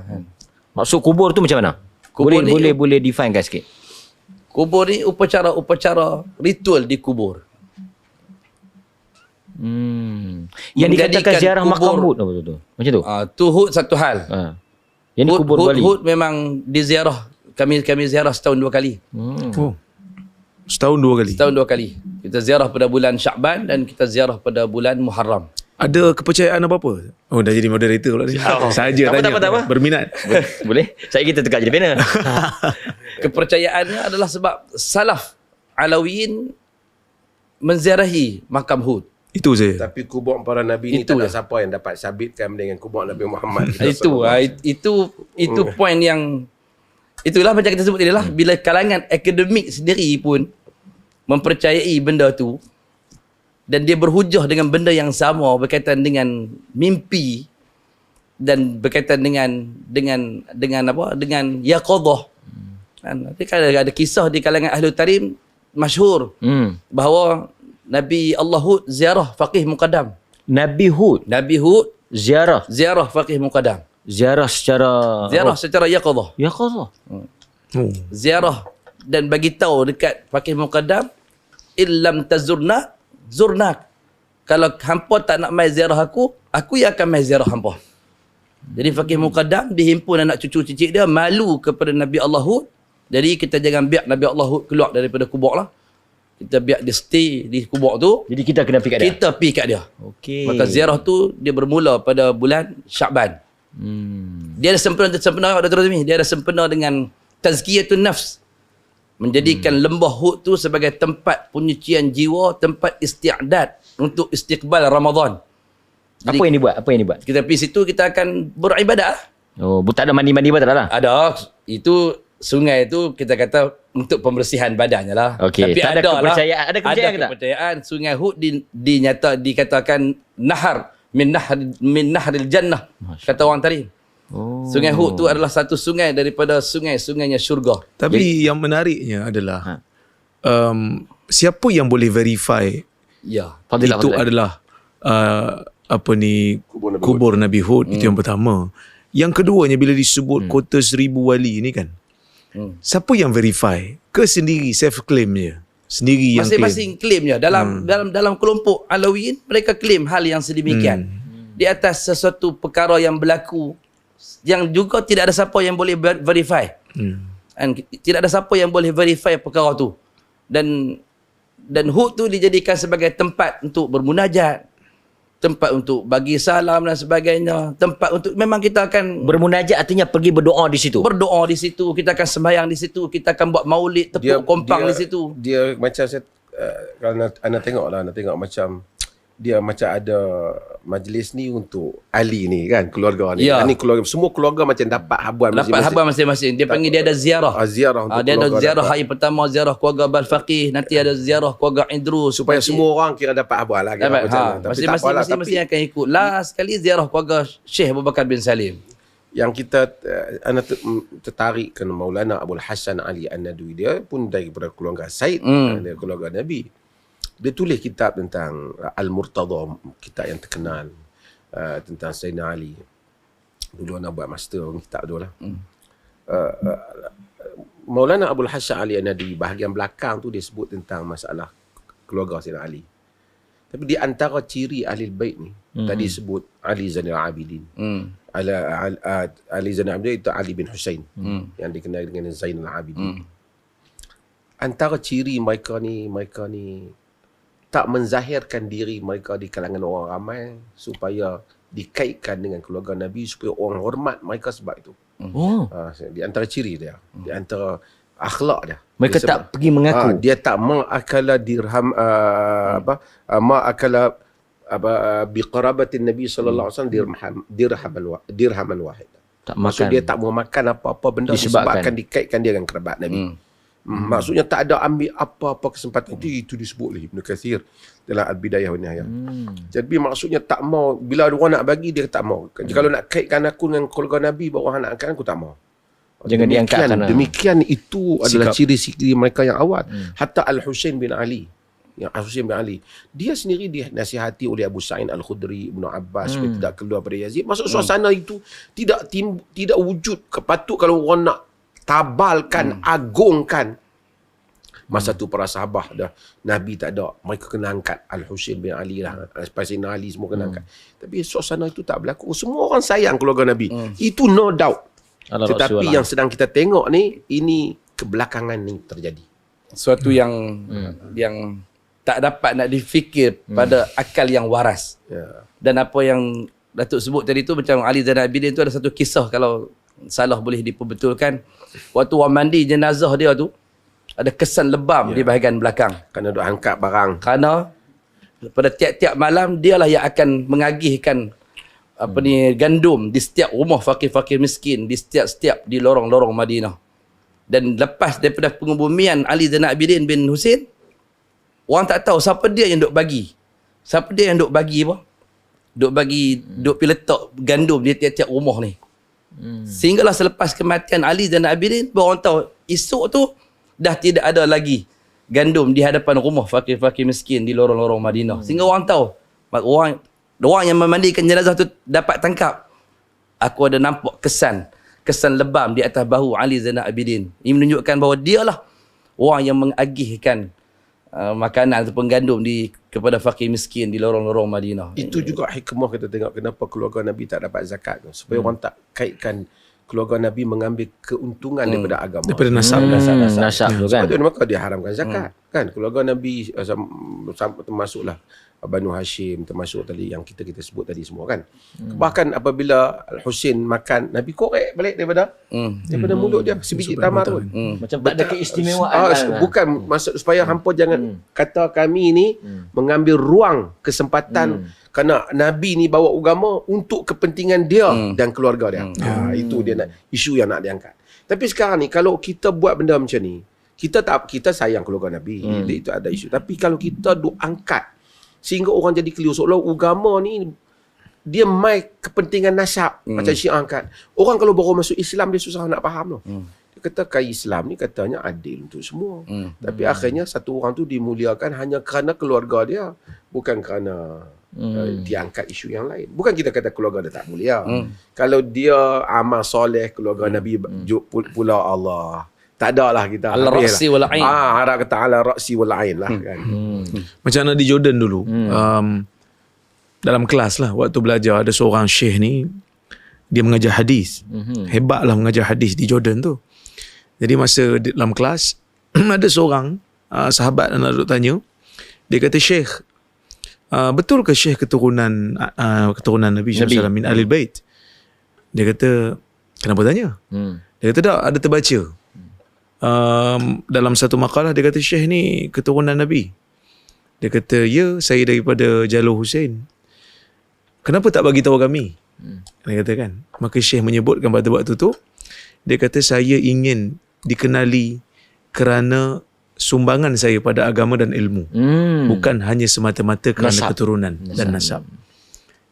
Maksud kubur tu macam mana? Kubur boleh definekan sikit. Kubur ni upacara ritual di kubur. Yang dikatakan ziarah makam Hud apa tu? Macam tu? Tu Hud satu hal. Yang ni kubur Bali. Hud memang diziarah. Kami ziarah setahun 2 kali. Setahun 2 kali? Setahun 2 kali. Kita ziarah pada bulan Syakban dan kita ziarah pada bulan Muharram. Ada kepercayaan apa-apa? Oh, dah jadi moderator pula ni. Saja tanya. Tak apa. Berminat. Boleh? Saya kita tegak jadi panel. Kepercayaannya adalah sebab salaf Alawiyin menziarahi makam Hud. Itu saya. Tapi kubur para nabi ni Itu tak ada je. siapa yang dapat sabitkan dengan kubur Nabi Muhammad. Itu point yang itulah macam kita sebut tadi lah, bila kalangan akademik sendiri pun mempercayai benda tu dan dia berhujah dengan benda yang sama berkaitan dengan mimpi dan berkaitan dengan apa, dengan yaqadhah. Nanti kan ada kisah di kalangan Ahlul Tarim masyhur bahawa Nabi Allah Hud ziarah faqih muqaddam. Nabi Hud ziarah Ziarah faqih muqaddam. ziarah Secara yaqadhah. ya qadha. Ziarah dan bagi tahu dekat faqih muqaddam, illam tazurna zurnak. Kalau hampa tak nak mai ziarah aku yang akan mai ziarah hampa. Jadi faqih muqaddam dihimpun anak cucu cicit dia malu kepada Nabi Allah Hud. Jadi kita jangan biar Nabi Allah Hud keluar daripada kubur lah. Kita biar dia stay di kubur tu. Jadi kita kena pergi kat dia. Kita pergi kat dia. Okey. Maka ziarah tu dia bermula pada bulan Sya'ban. Dia ada sempena Dr. Azmi. Dia ada sempena dengan tazkiyatun nafs. Menjadikan lembah Hud tu sebagai tempat penyucian jiwa, tempat isti'dad untuk istiqbal Ramadan. Jadi, Apa yang dibuat? kita pergi situ, kita akan beribadat lah. Oh, tak ada mandi-mandi tak ada lah. Ada. Itu sungai tu kita kata untuk pembersihan badannya lah. Okey. Tapi Tak ada kepercayaan- ada kepercayaan ke tak? kepercayaan. Sungai Hud dikatakan nahar min nahril jannah. Kata orang tadi. Oh. Sungai Hud tu adalah satu sungai daripada sungai-sungainya syurga. Tapi yang menariknya adalah siapa yang boleh verify Ya. itu adalah kubur Nabi Hud. Itu yang pertama. Yang keduanya bila disebut kota 1000 wali ni kan, siapa yang verify? Ke sendiri self claim je? Sendiri yang claim? Masing-masing claim je. Dalam kelompok Alawiyin, mereka claim hal yang sedemikian. Di atas sesuatu perkara yang berlaku yang juga tidak ada siapa yang boleh verify. Dan tidak ada siapa yang boleh verify perkara tu. Dan Hud tu dijadikan sebagai tempat untuk bermunajat, tempat untuk bagi salam dan sebagainya, tempat untuk memang kita akan Bermunajat artinya pergi berdoa di situ. berdoa di situ, kita akan sembahyang di situ, kita akan buat maulid, tepuk kompang di situ. Dia macam saya kalau anda tengok macam dia macam ada majlis ni untuk ahli ni kan, keluarga ni. Ya. Ni keluarga, semua keluarga macam dapat habuan Dapat habar masing-masing. Dia panggil dia ada ziarah. Ziarah untuk Dia ada keluarga ziarah dapat. hari pertama, ziarah keluarga Balfaqih, nanti ada ziarah keluarga Idrus, supaya semua orang kira dapat habuan lah. Kira macam tu. Tapi tak apalah, masing-masing akan ikut. Last sekali ziarah keluarga Syekh Abu Bakar bin Salim. yang kita tertarik ke Maulana Abul Hasan Ali An-Nadwi, dia pun daripada keluarga Said, dari keluarga Nabi. Dia tulis kitab tentang Al-Murtada, kitab yang terkenal tentang Sayyidina Ali. Dulu anak buat master kitab tu lah. Maulana Abul Hasan Ali An-Nadwi, bahagian belakang tu dia sebut tentang masalah keluarga Sayyidina Ali. Tapi di antara ciri ahli bait ni, tadi sebut Ali Zainal Abidin. Ali Zainal Abidin itu Ali bin Husain, yang dikenal dengan Zainal Abidin. Antara ciri mereka ni tak menzahirkan diri mereka di kalangan orang ramai supaya dikaitkan dengan keluarga Nabi, supaya orang hormat mereka sebab itu. Oh. Di antara ciri dia, di antara akhlak dia. Mereka Dia tak pergi mengaku. dia tak ma'akala dirham ma'akala biqarabatin Nabi sallallahu alaihi wasallam dirhaman wahid. Tak Maksud makan. dia tak mau makan apa-apa benda disebabkan dikaitkan dia dengan kerabat Nabi. Maksudnya tak ada ambil apa-apa kesempatan. Itu disebut oleh Ibn Kathir dalam Al-Bidayah wa Nihayah. Jadi maksudnya tak mau, bila orang nak bagi dia tak mau. Kalau nak kaitkan aku dengan keluarga Nabi, bawa anak angkat aku tak mau. Jangan diangkatkan. Demikian itu adalah ciri-ciri mereka yang awal. Hatta Al-Husain bin Ali, dia sendiri dinasihati oleh Abu Sa'id Al-Khudri, Ibn Abbas supaya tidak keluar pada Yazid. Maksud suasana itu tidak wujud. Patut kalau orang nak tabalkan, agungkan. Masa tu para sahabat dah, Nabi tak ada, mereka kena angkat Al-Husain bin Ali lah, Sayyidina Ali semua kena angkat. Tapi suasana itu tak berlaku. Semua orang sayang keluarga Nabi. Itu no doubt. Tetapi yang sedang kita tengok ni, ini kebelakangan ni terjadi. Suatu yang tak dapat nak difikir pada akal yang waras. Dan apa yang Datuk sebut tadi tu, macam Ali Zainal Abidin tu, ada satu kisah kalau salah boleh diperbetulkan. Waktu orang mandi jenazah dia tu, ada kesan lebam di bahagian belakang. Kerana duk angkat barang. Kerana pada tiap-tiap malam dialah yang akan mengagihkan gandum di setiap rumah fakir-fakir miskin, di setiap di lorong-lorong Madinah. Dan lepas daripada pengebumian Ali Zainal Abidin bin Husain, orang tak tahu siapa dia yang duk bagi. Siapa dia yang duk bagi apa? Duk pergi letak gandum di tiap-tiap rumah ni. Sehinggalah selepas kematian Ali Zainal Abidin, baru orang tahu esok tu dah tidak ada lagi gandum di hadapan rumah fakir-fakir miskin di lorong-lorong Madinah. Sehingga orang tahu, orang yang memandikan jenazah tu dapat tangkap. Aku ada nampak kesan lebam di atas bahu Ali Zainal Abidin. Ini menunjukkan bahawa dialah orang yang mengagihkan makanan ataupun gandum kepada fakir miskin di lorong-lorong Madinah. Itu juga hikmah kita tengok kenapa keluarga Nabi tak dapat zakat tu. Supaya orang tak kaitkan keluarga Nabi mengambil keuntungan daripada agama. Daripada nasab. Nasab tu kan. Sebab tu maka dia haramkan zakat. Kan keluarga Nabi termasuklah Banu Hashim, termasuk tadi yang kita sebut tadi semua kan. Bahkan apabila Al-Husain makan, Nabi korek balik daripada mulut dia sebiji tamar tu. Macam tak ada keistimewaan. Bukan maksud supaya hampa jangan kata kami ni mengambil ruang kesempatan kerana Nabi ni bawa agama untuk kepentingan dia dan keluarga dia. Itu dia isu yang nak diangkat. Tapi sekarang ni kalau kita buat benda macam ni, kita sayang keluarga Nabi. Itu ada isu. Tapi kalau kita angkat sehingga orang jadi keliru seolah agama ni dia mai kepentingan nasab macam Syiah angkat. Orang kalau baru masuk Islam dia susah nak faham tu. Dia kata Islam ni katanya adil untuk semua. Tapi akhirnya satu orang tu dimuliakan hanya kerana keluarga dia, bukan kerana dia angkat isu yang lain. Bukan kita kata keluarga dia tak mulia. Kalau dia amal soleh keluarga Nabi pula Allah, tak ada lah kita Al-Ra'si wal-Ain. Harap kata Al-Ra'si wal-Ain lah kan. Macam Nabi Jordan dulu. Dalam kelas lah, waktu belajar, ada seorang syekh ni, dia mengajar hadis. Hebat lah mengajar hadis di Jordan tu. Jadi masa dalam kelas, ada seorang sahabat anak duk tanya, dia kata, Syekh, betul ke Syekh keturunan Nabi SAW min Ahlul Bait? Dia kata, kenapa tanya? Dia kata, tak, ada terbaca. Dalam satu makalah dia kata Syekh ni keturunan Nabi. Dia kata, ya, saya daripada jalur Husain. Kenapa tak bagi tahu kami? Dia kata kan. Maka Syekh menyebutkan pada waktu tu, dia kata saya ingin dikenali kerana sumbangan saya pada agama dan ilmu. Bukan hanya semata-mata kerana keturunan dan nasab.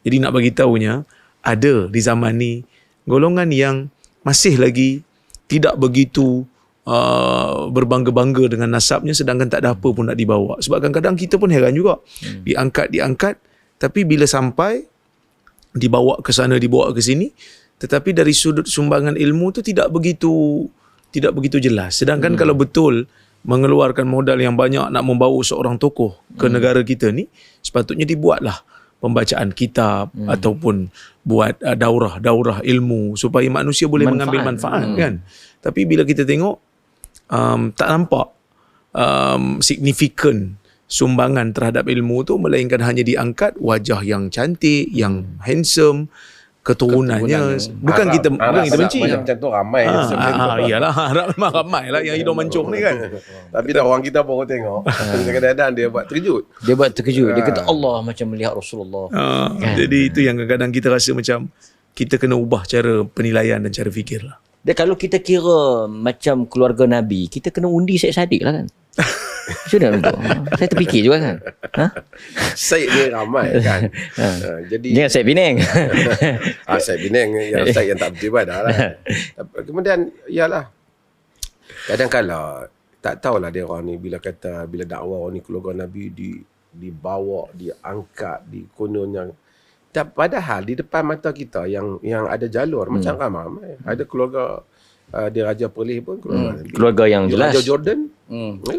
Jadi nak bagi tahunya, ada di zaman ni golongan yang masih lagi tidak begitu berbangga-bangga dengan nasabnya, sedangkan tak ada apa pun nak dibawa. Sebab kadang-kadang kita pun heran juga. Diangkat, tapi bila sampai dibawa ke sana, dibawa ke sini, tetapi dari sudut sumbangan ilmu tu tidak begitu jelas. Sedangkan kalau betul mengeluarkan modal yang banyak nak membawa seorang tokoh ke negara kita ni, sepatutnya dibuatlah pembacaan kitab ataupun buat daurah ilmu supaya manusia boleh mengambil manfaat kan. Tapi bila kita tengok tak nampak signifikan sumbangan terhadap ilmu tu, melainkan hanya diangkat wajah yang cantik, yang handsome, keturunannya. Bukan kita benci. Macam tu ramai. Iyalah, harap memang ramai lah yang hidung mancung ni kan. Tapi dah orang kita baru tengok. Kadang-kadang dia buat terkejut. Dia kata Allah macam melihat Rasulullah. Jadi itu yang kadang-kadang kita rasa macam kita kena ubah cara penilaian dan cara fikir lah. Dan kalau kita kira macam keluarga Nabi, kita kena undi Syed Saddiq lah kan. Sudah untuk. Saya terfikir juga kan. Syed dia ramai kan. Jadi jangan Syed Penang. Syed Penang yang Syed yang tak betul dah lah. Kemudian ialah kadang-kala tak tahulah dia orang ni bila dakwah ni keluarga Nabi dibawa, diangkat, kononnya. Padahal di depan mata kita yang ada jalur macam ramai. Ada keluarga dia Raja Perlis pun keluarga Nabi. Keluarga yang jelas. Raja Jordan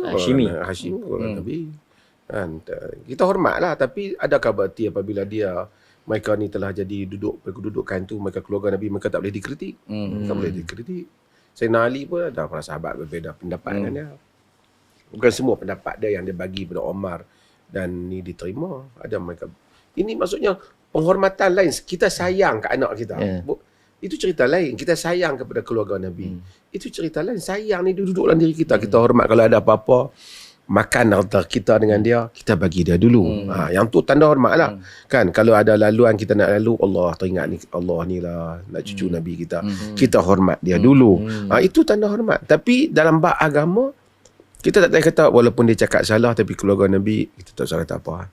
Hashimi. Keluarga Nabi. Kan kita hormatlah, tapi adakah berarti apabila mereka ni telah jadi kedudukan tu, mereka keluarga Nabi, mereka tak boleh dikritik? Tak boleh dikritik. Sayyidina Ali pun ada para sahabat berbeza pendapat dengan dia. Bukan semua pendapat dia yang dia bagi pada Omar dan ni diterima. Ada mereka. Ini maksudnya penghormatan lain. Kita sayang ke anak kita. Itu cerita lain. Kita sayang kepada keluarga Nabi. Itu cerita lain. Sayang ni duduk dalam diri kita. Kita hormat kalau ada apa-apa. makan antara kita dengan dia, kita bagi dia dulu. Yang tu tanda hormat lah. Kan, kalau ada laluan kita nak lalu, Allah teringat ni, Allah ni lah nak cucu Nabi kita. Kita hormat dia dulu. Itu tanda hormat. Tapi dalam bab agama, kita tak payah kata walaupun dia cakap salah tapi keluarga Nabi kita tak salah kata apa.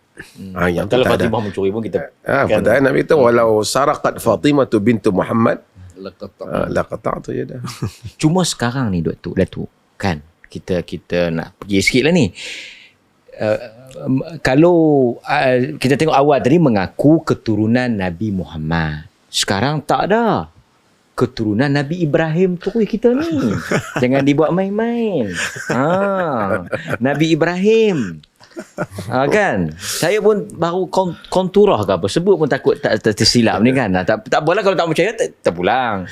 Yang tu Kalau tak ada. Fatimah mencuri pun kita Padahal Nabi kata walau saraqat Fatimah tu bintu Muhammad Laqata. la qata'tu yadah. Cuma sekarang ni Datuk, kan kita nak pergi sikit lah ni. Kalau kita tengok awal tadi mengaku keturunan Nabi Muhammad. Sekarang tak ada. Keturunan Nabi Ibrahim tu kita ni. Jangan dibuat main-main. Nabi Ibrahim. Kan? Saya pun baru konturah ke apa. Sebut pun takut tak tersilap ni kan. Tak apalah kalau tak percaya tak pulang.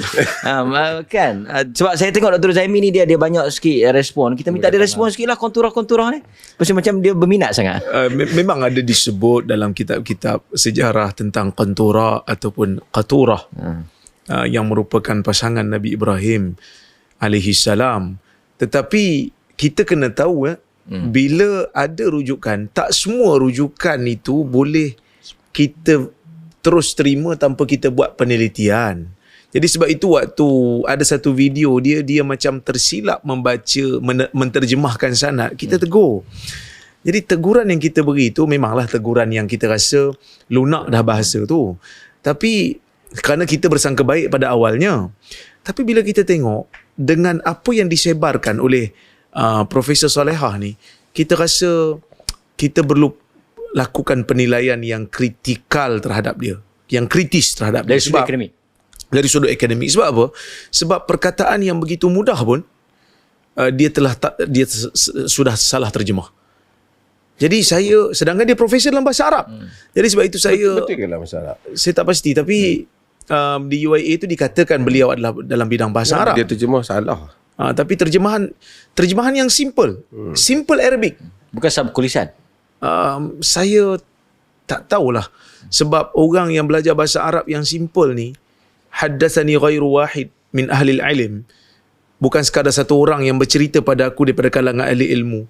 Kan? Sebab saya tengok Dr. Zaimi ni dia banyak sikit respon. Kita minta dia respon sikit lah konturah-konturah ni. Macam dia berminat sangat. Memang ada disebut dalam kitab-kitab sejarah tentang Qantura ataupun Qaturah. Yang merupakan pasangan Nabi Ibrahim alaihi salam. Tetapi kita kena tahu bila ada rujukan, tak semua rujukan itu boleh kita terus terima tanpa kita buat penelitian. Jadi sebab itu waktu ada satu video dia macam tersilap membaca menterjemahkan sanad, kita tegur. Jadi teguran yang kita beri itu memanglah teguran yang kita rasa lunak dah bahasa tu. Tapi kerana kita bersangka baik pada awalnya. Tapi bila kita tengok dengan apa yang disebarkan oleh Profesor Salehah ni, kita rasa kita perlu lakukan penilaian yang kritikal terhadap dia, yang kritis terhadap Dari dia. sudut akademik. Dari sudut akademik. Sebab apa? Sebab perkataan yang begitu mudah pun dia sudah salah terjemah. Jadi sedangkan dia profesor dalam bahasa Arab. Jadi sebab itu Betul ke dalam masalah? saya tak pasti, tapi di UIA itu dikatakan beliau adalah dalam bidang bahasa Arab. Dia terjemah salah. Tapi terjemahan yang simple. Simple Arabic. Bukan subkulisan. Saya tak tahulah. Sebab orang yang belajar bahasa Arab yang simple ni, haddatsani ghairu wahid min ahli al-ilm. Bukan sekadar satu orang yang bercerita pada aku daripada kalangan ahli ilmu.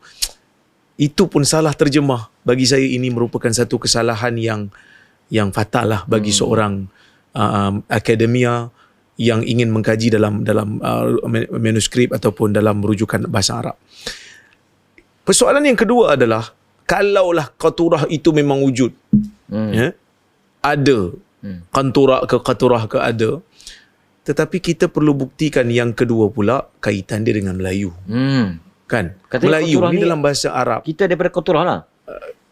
Itu pun salah terjemah. Bagi saya ini merupakan satu kesalahan yang fatal lah bagi seorang akademia yang ingin mengkaji dalam manuskrip ataupun dalam rujukan bahasa Arab. Persoalan yang kedua adalah, kalaulah qaturah itu memang wujud, ada qaturah ke ada, tetapi kita perlu buktikan yang kedua pula kaitan dia dengan Melayu. Kan? Katanya Melayu qaturah ni ni dalam bahasa Arab. Kita daripada qaturah lah.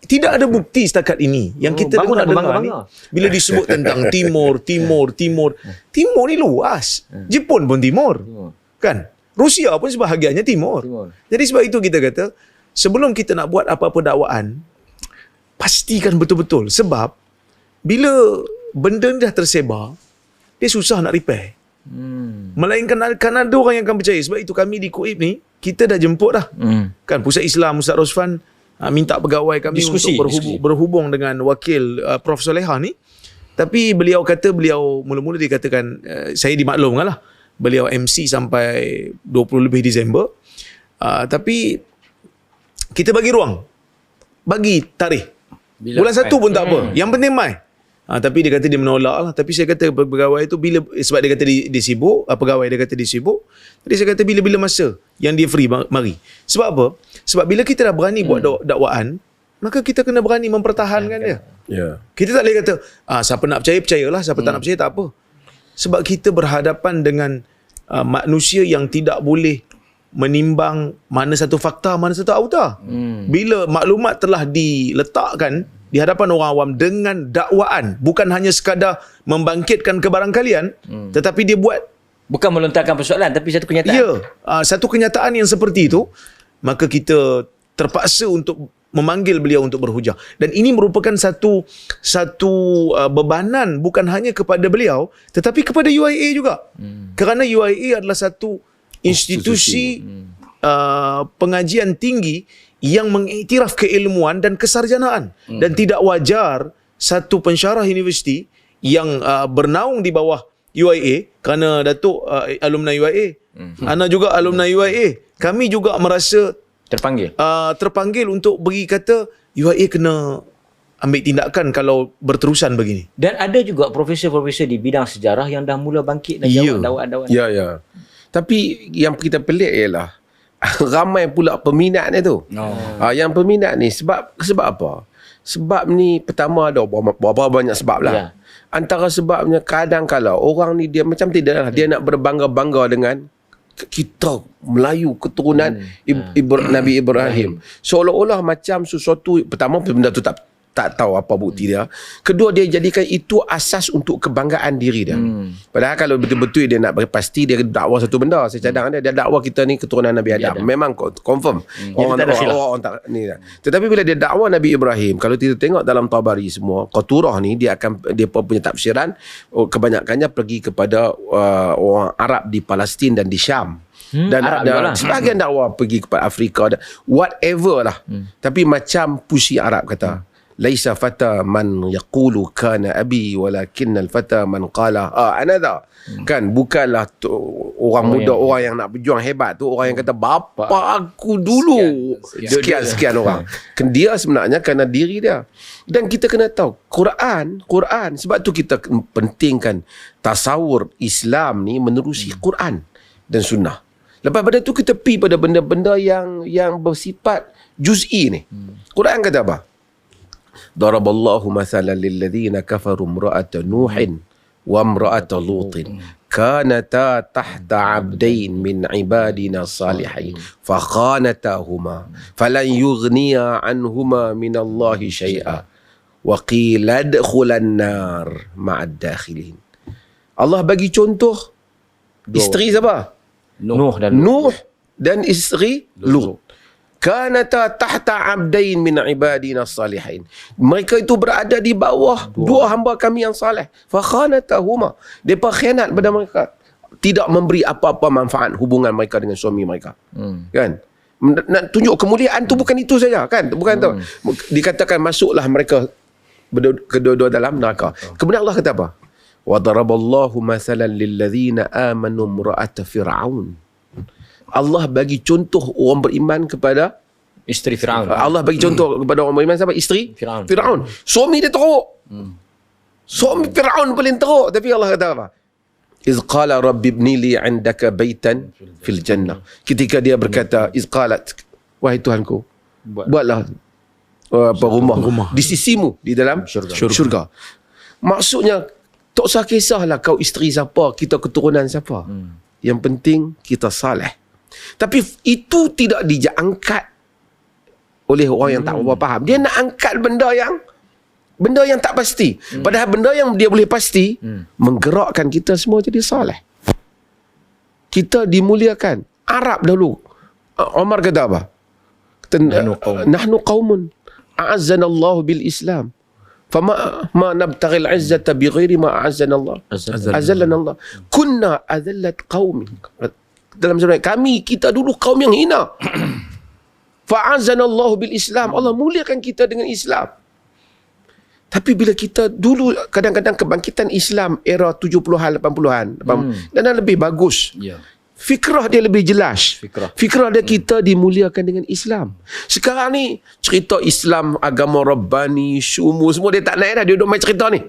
Tidak ada bukti setakat ini. Yang kita bagus nak dengar ni, berbangga-bangga. bila disebut tentang Timur ni luas. Jepun pun Timur. Kan? Rusia pun sebahagiannya Timur. Jadi sebab itu kita kata, sebelum kita nak buat apa-apa dakwaan, pastikan betul-betul. Sebab bila benda ni dah tersebar, dia susah nak repair. Melainkan akan ada orang yang akan percaya. Sebab itu kami di KUIP ni, kita dah jemput dah. Kan, Pusat Islam Ustaz Rosfan minta pegawai kami Diskusi. untuk berhubung dengan wakil Prof Solehah ni. Tapi beliau kata, mula-mula dia katakan, saya dimaklumkan lah, beliau MC sampai 20 lebih Disember. Tapi kita bagi ruang, bagi tarikh. Bulan 1 pun tak apa, yang penting mai. Tapi dia kata dia menolak lah. Tapi saya kata pegawai tu sebab dia kata dia sibuk, pegawai dia kata dia sibuk. Jadi saya kata bila-bila masa yang dia free, mari. Sebab apa? Sebab bila kita dah berani buat dakwaan, maka kita kena berani mempertahankan dia. Kita tak boleh kata, siapa nak percaya, percayalah. Siapa tak nak percaya, tak apa. Sebab kita berhadapan dengan manusia yang tidak boleh menimbang mana satu fakta, mana satu auta. Bila maklumat telah diletakkan di hadapan orang awam dengan dakwaan, bukan hanya sekadar membangkitkan kebarangkalian, tetapi dia buat, Bukan melontarkan persoalan, tapi satu kenyataan. ya, satu kenyataan yang seperti itu, maka kita terpaksa untuk memanggil beliau untuk berhujah. Dan ini merupakan satu bebanan bukan hanya kepada beliau, tetapi kepada UIA juga. Kerana UIA adalah satu institusi pengajian tinggi yang mengiktiraf keilmuan dan kesarjanaan. Dan tidak wajar satu pensyarah universiti yang bernaung di bawah UIA, kerana Datuk alumni UIA, Ana juga alumni UIA, kami juga merasa terpanggil untuk bagi kata UIA kena ambil tindakan kalau berterusan begini. Dan ada juga profesor-profesor di bidang sejarah yang dah mula bangkit dan Ya. jawab dakwaan-dakwaan. Ya. Tapi yang kita pelik ialah ramai pula peminatnya tu. Yang peminat ni sebab apa? Sebab ni pertama ada berapa banyak sebab lah. Ya. Antara sebabnya kadang-kala orang ni dia macam tidaklah dia nak berbangga-bangga dengan kita Melayu keturunan Nabi Ibrahim. Seolah-olah macam sesuatu, pertama benda tu tak tahu apa bukti dia. Kedua, dia jadikan itu asas untuk kebanggaan diri dia. Padahal kalau betul-betul dia nak berpasti, dia dakwa satu benda. Saya cadang dia dakwa kita ni keturunan Nabi Adam. Memang confirm. Orang tak ni dah. Tetapi bila dia dakwa Nabi Ibrahim, kalau kita tengok dalam Tabari semua, Qaturah ni dia punya tafsiran kebanyakannya pergi kepada orang Arab di Palestin dan di Syam. Dan ada sebahagian dakwa pergi kepada Afrika, whatever lah. Tapi macam puisi Arab kata, laisa fata man yaqulu kana abi walakinna al-fata man qala another. Kan bukanlah orang muda, orang yang nak berjuang hebat tu orang yang kata bapa aku dulu sekian orang. Kan dia sebenarnya kerana diri dia. Dan kita kena tahu Quran sebab tu kita pentingkan tasawur Islam ni menerusi Quran dan sunnah. Lepas pada tu kita pergi pada benda-benda yang bersifat juz'i ni. Quran kata apa? Daraballahu mathalan lilladzina kafaru imra'ata Nuhin wa imra'ata Lutin kanata tahta 'abdain min 'ibadina salihin fakhanatahuma falan yughniya 'anhuma min Allahi syai'a wa qila adkhulan nar ma'ad dakhilin. Allah bagi contoh isteri siapa? Nuh dan isteri Lut. Kanata tahta abdain min ibadina salihin. Mereka itu berada di bawah dua hamba kami yang saleh. Fa khanatahuma. Depa khianat pada mereka. Tidak memberi apa-apa manfaat hubungan mereka dengan suami mereka. Kan? Nak tunjuk kemuliaan tu bukan itu saja, kan? Bukan tu. Dikatakan masuklah mereka kedua-dua dalam neraka. Kemudian Allah kata apa? Wa daraballahu mathalan lilladzina amanu imra'ata fir'aun. Allah bagi contoh orang beriman kepada isteri Firaun. Allah bagi contoh kepada orang beriman siapa? Isteri Firaun. Suami dia teruk. Suami Firaun paling teruk. Tapi Allah kata apa? Iz qala rabbi ibni li 'indaka baitan fil jannah. Ketika dia berkata, iz qalat, wahai Tuhanku, buatlah rumah di sisimu di dalam syurga. Maksudnya tak usah kisahlah kau isteri siapa, kita keturunan siapa. Yang penting kita saleh. Tapi itu tidak diangkat oleh orang yang tak faham. Dia nak angkat benda yang tak pasti. Padahal benda yang dia boleh pasti menggerakkan kita semua jadi saleh. Kita dimuliakan. Arab dahulu Umar kata apa? Nahnu qaumun a'azzana Allah bil Islam. Fama nabtaghi al-'izzata bighairi ma a'azzana Allah. Azallana Allah. Kunna adallat qaumi. Dalam sebenarnya kita dulu kaum yang hina. Fa'azzana Allah bil Islam. Allah muliakan kita dengan Islam. Tapi bila kita dulu kadang-kadang kebangkitan Islam era 70-an 80-an dan lebih bagus. Fikrah dia lebih jelas. Fikrah dia kita dimuliakan dengan Islam. Sekarang ni cerita Islam, agama Rabbani, syumu semua dia tak naik dah. Dia duduk main cerita ni.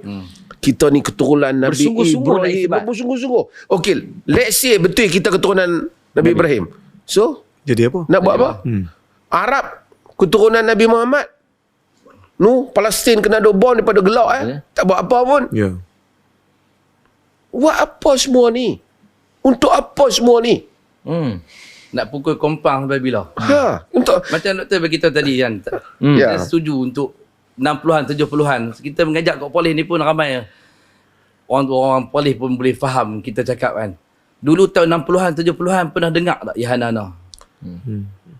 Kita ni keturunan Nabi Ibrahim. Bersungguh-sungguh. Okay, let's say betul kita keturunan Nabi Ibrahim. So, jadi apa? nak buat apa? Arab keturunan Nabi Muhammad. Palestin kena ada bom daripada gelap tak buat apa pun. Buat apa semua ni? Untuk apa semua ni? Nak pukul kompang sampai bila? Untuk Macam doktor beritahu tadi kan. Saya setuju untuk 60-an, 70-an. Kita mengajak kat polis ni pun ramai. Orang polis pun boleh faham kita cakap kan. Dulu tahun 60-an, 70-an pernah dengar tak Yahanana?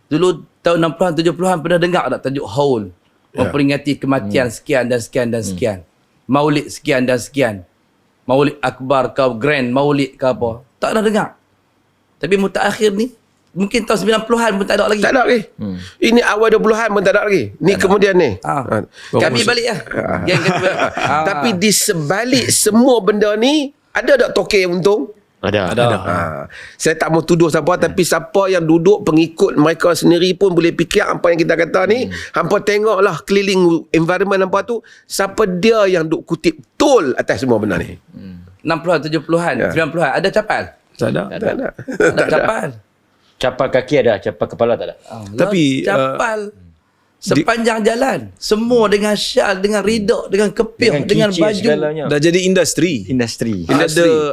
Dulu tahun 60-an, 70-an pernah dengar tak tajuk Haul? Memperingati kematian sekian dan sekian dan sekian. Maulid sekian dan sekian. Maulid Akbar ke Grand Maulid ke apa. Tak pernah dengar. Tapi mutakhir ni mungkin tahun 90-an pun tak ada lagi. Tak ada lagi. Ini awal 20-an pun tak ada lagi. Ni tak kemudian ni. Kami balik lah. Geng kedua. Tapi di sebalik semua benda ni, ada tak token yang untung? Ada. Saya tak mau tuduh siapa, tapi siapa yang duduk pengikut mereka sendiri pun boleh fikir apa yang kita kata ni. Hampa tengoklah keliling environment hampa tu, siapa dia yang duk kutip betul atas semua benda ni. 60-an, 70-an, 90-an. Ada capal? Tak ada. Tak ada. Ada capal? Capal kaki ada, capal kepala tak ada. Tapi, capal sepanjang jalan, semua dengan syal, dengan ridok, dengan kepih, dengan kicik baju. segalanya. Dah jadi industri.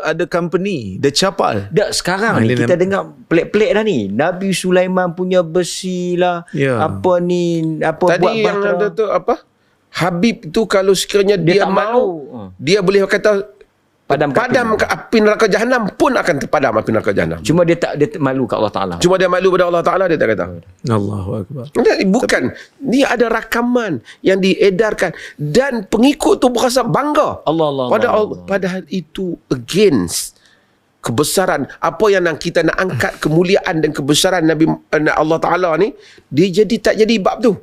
Ada company, The Capal. Tak, sekarang ni kita dengar pelik-pelik dah ni. Nabi Sulaiman punya besi lah. Ya. Apa ni, apa Tadi buat yang bahtera. ada tu apa? Habib tu kalau sekiranya dia tak mahu, malu. dia boleh kata padam ke api neraka jahanam pun akan terpadam api neraka jahanam. Cuma dia malu kat Allah Ta'ala. Cuma dia malu pada Allah Ta'ala, dia tak kata. Allahu Akbar. Bukan. Ni ada rakaman yang diedarkan dan pengikut tu berasa bangga. Allah. Padahal itu against kebesaran. Apa yang kita nak angkat kemuliaan dan kebesaran Nabi Allah Ta'ala ni, dia jadi tak jadi bab tu.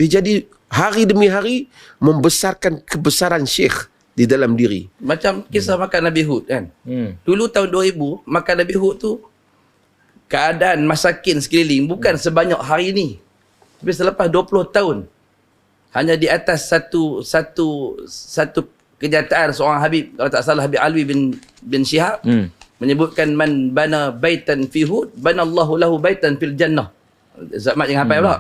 Dia jadi hari demi hari membesarkan kebesaran Syekh di dalam diri. Macam kisah makan Nabi Hud kan. Dulu tahun 2000, makan Nabi Hud tu, keadaan masakin sekeliling bukan sebanyak hari ni. Tapi selepas 20 tahun, hanya di atas satu kenyataan seorang Habib, kalau tak salah Habib Alwi bin Syihab, menyebutkan man bana baitan fi Hud, bana Allahu lahu baitan fil jannah. Zaman yang hafal pula.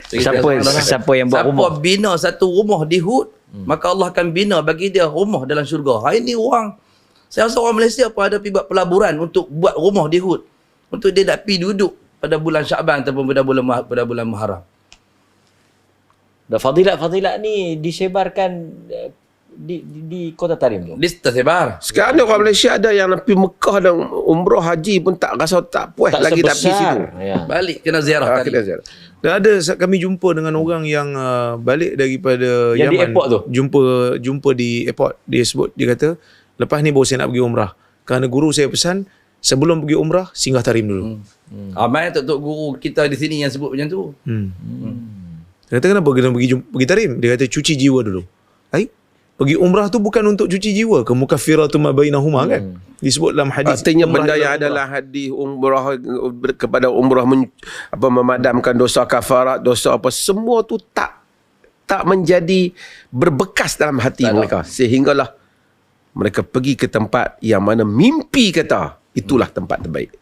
Siapa yang buat rumah? Siapa bina satu rumah di Hud, maka Allah akan bina bagi dia rumah dalam syurga. Hari ni orang, saya rasa orang Malaysia pun ada pergi buat pelaburan untuk buat rumah di Hud, untuk dia nak pergi duduk pada bulan Syaban ataupun pada bulan Muharram. Dan fadilat ni disebarkan di Kota Tarim tu. Dia tersebar. Sekarang ni orang Malaysia ada yang pergi Mekah dan umrah haji pun tak rasa tak puas lagi tak pergi situ. Ya. Balik kena ziarah kali. Kena ziarah. Dan ada kami jumpa dengan orang yang balik daripada Yang di Yaman. airport tu? Jumpa di airport. Dia sebut, dia kata, lepas ni baru saya nak pergi umrah. Kerana guru saya pesan, sebelum pergi umrah, singgah Tarim dulu. Ramai tok guru kita di sini yang sebut macam tu. Dia kata, kenapa kena pergi Tarim? Dia kata, cuci jiwa dulu. Pergi umrah tu bukan untuk cuci jiwa. Kemukafiratu ma bainahuma kan? Disebut dalam hadis. Artinya benda yang adalah hadis umrah kepada umrah memadamkan dosa kafarat, dosa apa, semua tu tak menjadi berbekas dalam hati mereka. Sehinggalah mereka pergi ke tempat yang mana mimpi kata itulah tempat terbaik.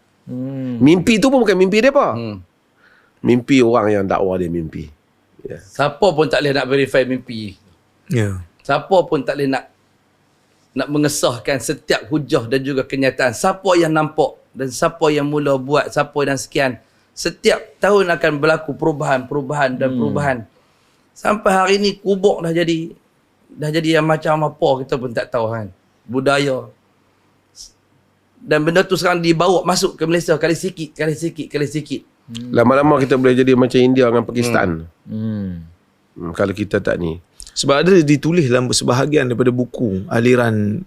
Mimpi tu pun bukan mimpi mereka. Mimpi orang yang dakwah dia mimpi. Ya. Siapa pun tak boleh nak verify mimpi. Ya. Siapa pun tak boleh nak mengesahkan setiap hujah dan juga kenyataan. Siapa yang nampak dan siapa yang mula buat, siapa dan sekian. Setiap tahun akan berlaku perubahan dan perubahan. Sampai hari ni kubur dah jadi yang macam apa kita pun tak tahu kan. Budaya. Dan benda tu sekarang dibawa masuk ke Malaysia kali sikit. Lama-lama kita boleh jadi macam India dengan Pakistan. Kalau kita tak ni. Sebab ada ditulis dalam sebahagian daripada buku aliran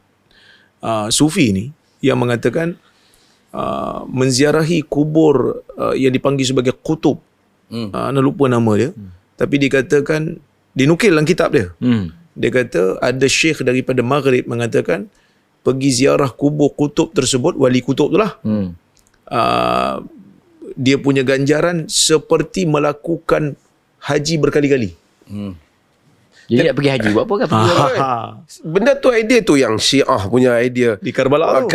Sufi ni yang mengatakan menziarahi kubur yang dipanggil sebagai kutub. Nak lupa nama dia. Tapi dikatakan, dinukil dalam kitab dia. Dia kata ada syekh daripada Maghrib mengatakan pergi ziarah kubur kutub tersebut, wali kutub tu lah. Dia punya ganjaran seperti melakukan haji berkali-kali. Jadi nak pergi haji buat apa kan? Benda tu idea tu yang Syiah punya idea. Di Karbala tu.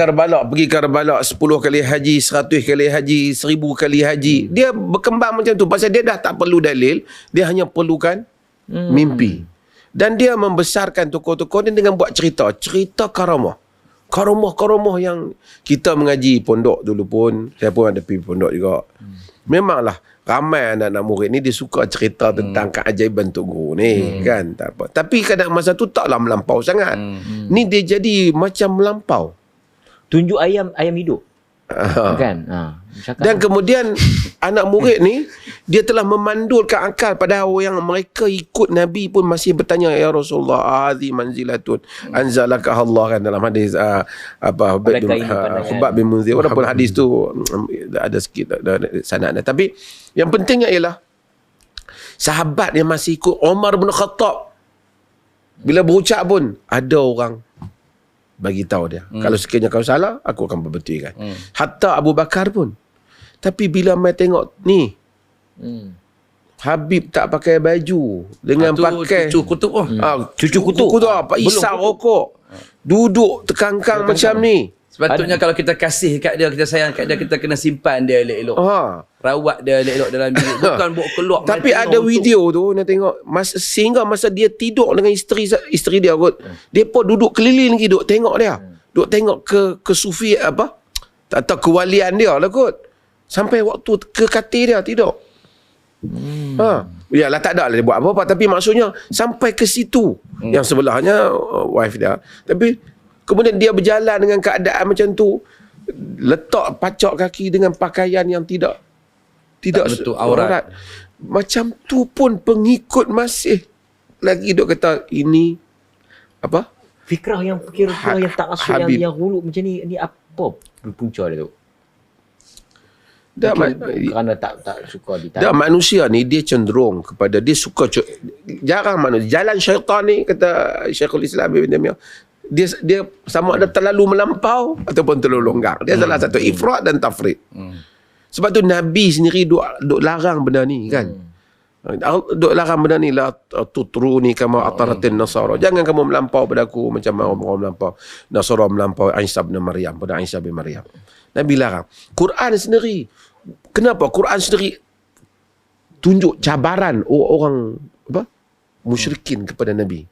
Pergi Karbala 10 kali haji, 100 kali haji, 1000 kali haji. Dia berkembang macam tu pasal dia dah tak perlu dalil, dia hanya perlukan mimpi. Dan dia membesarkan tokoh-tokoh ni dengan buat cerita karamah yang kita mengaji pondok dulu pun, saya pun ada pergi pondok juga. Memanglah ramai anak-anak murid ni dia suka cerita tentang keajaiban Tok Guru ni kan, tak apa. Tapi kadang masa tu taklah melampau sangat. Ni dia jadi macam melampau. Tunjuk ayam hidup. Kan? Dan kemudian anak murid ni dia telah memandulkan akal pada orang yang mereka ikut Nabi pun masih bertanya, ya Rasulullah, hadhi manzilatun anzalaka Allah, kan dalam hadis Hubab bin Munzir. Walaupun hadis tu ada sikit sanad, tapi yang pentingnya ialah sahabat yang masih ikut Umar bin Khattab bila berucap pun ada orang bagi tahu dia. Kalau sekiranya kau salah, aku akan perbetulkan. Hatta Abu Bakar pun. Tapi bila mai tengok ni, Habib tak pakai baju dengan pakai cucu kutub cucu kutub apa isap rokok. Duduk terkangkang macam ni. Sepatutnya kalau kita kasih kat dia, kita sayang kat dia, kita kena simpan dia elok-elok. Rawat dia elok-elok dalam bilik. Bukan bawa keluar. Tapi ada video tu nak tengok sehingga masa dia tidur dengan isteri dia kot. Depa duduk keliling lagi duk tengok dia. Duk tengok ke sufi apa? Tak tahu kewalian dia lah kot. Sampai waktu ke katil dia tidur. Yalah tak ada lah dia buat apa-apa, tapi maksudnya sampai ke situ. Yang sebelahnya wife dia. Tapi kemudian dia berjalan dengan keadaan macam tu, letak pacak kaki dengan pakaian yang tidak betul aurat. Macam tu pun pengikut masih lagi duk kata ini apa? Fikrah yang tak masuk yang huluk macam ni apa punca dia tu? Kerana tak suka ditarik. Dan manusia ni dia cenderung kepada dia suka jarang manusia jalan syaitan ni, kata Syekhul Islam Ibn Taimiyah, dia sama ada terlalu melampau ataupun terlalu longgar. Dia salah satu ifrat dan tafrid. Sebab tu Nabi sendiri duk larang benda ni kan. Duk larang benda ni, la tutruni kama ataratin nasara. Jangan kamu melampau pada aku macam orang melampau Nasara melampau Isa bin Maryam, pada Isa bin Maryam. Nabi larang. Quran sendiri, kenapa Quran sendiri tunjuk cabaran orang apa? Musyrikin kepada Nabi.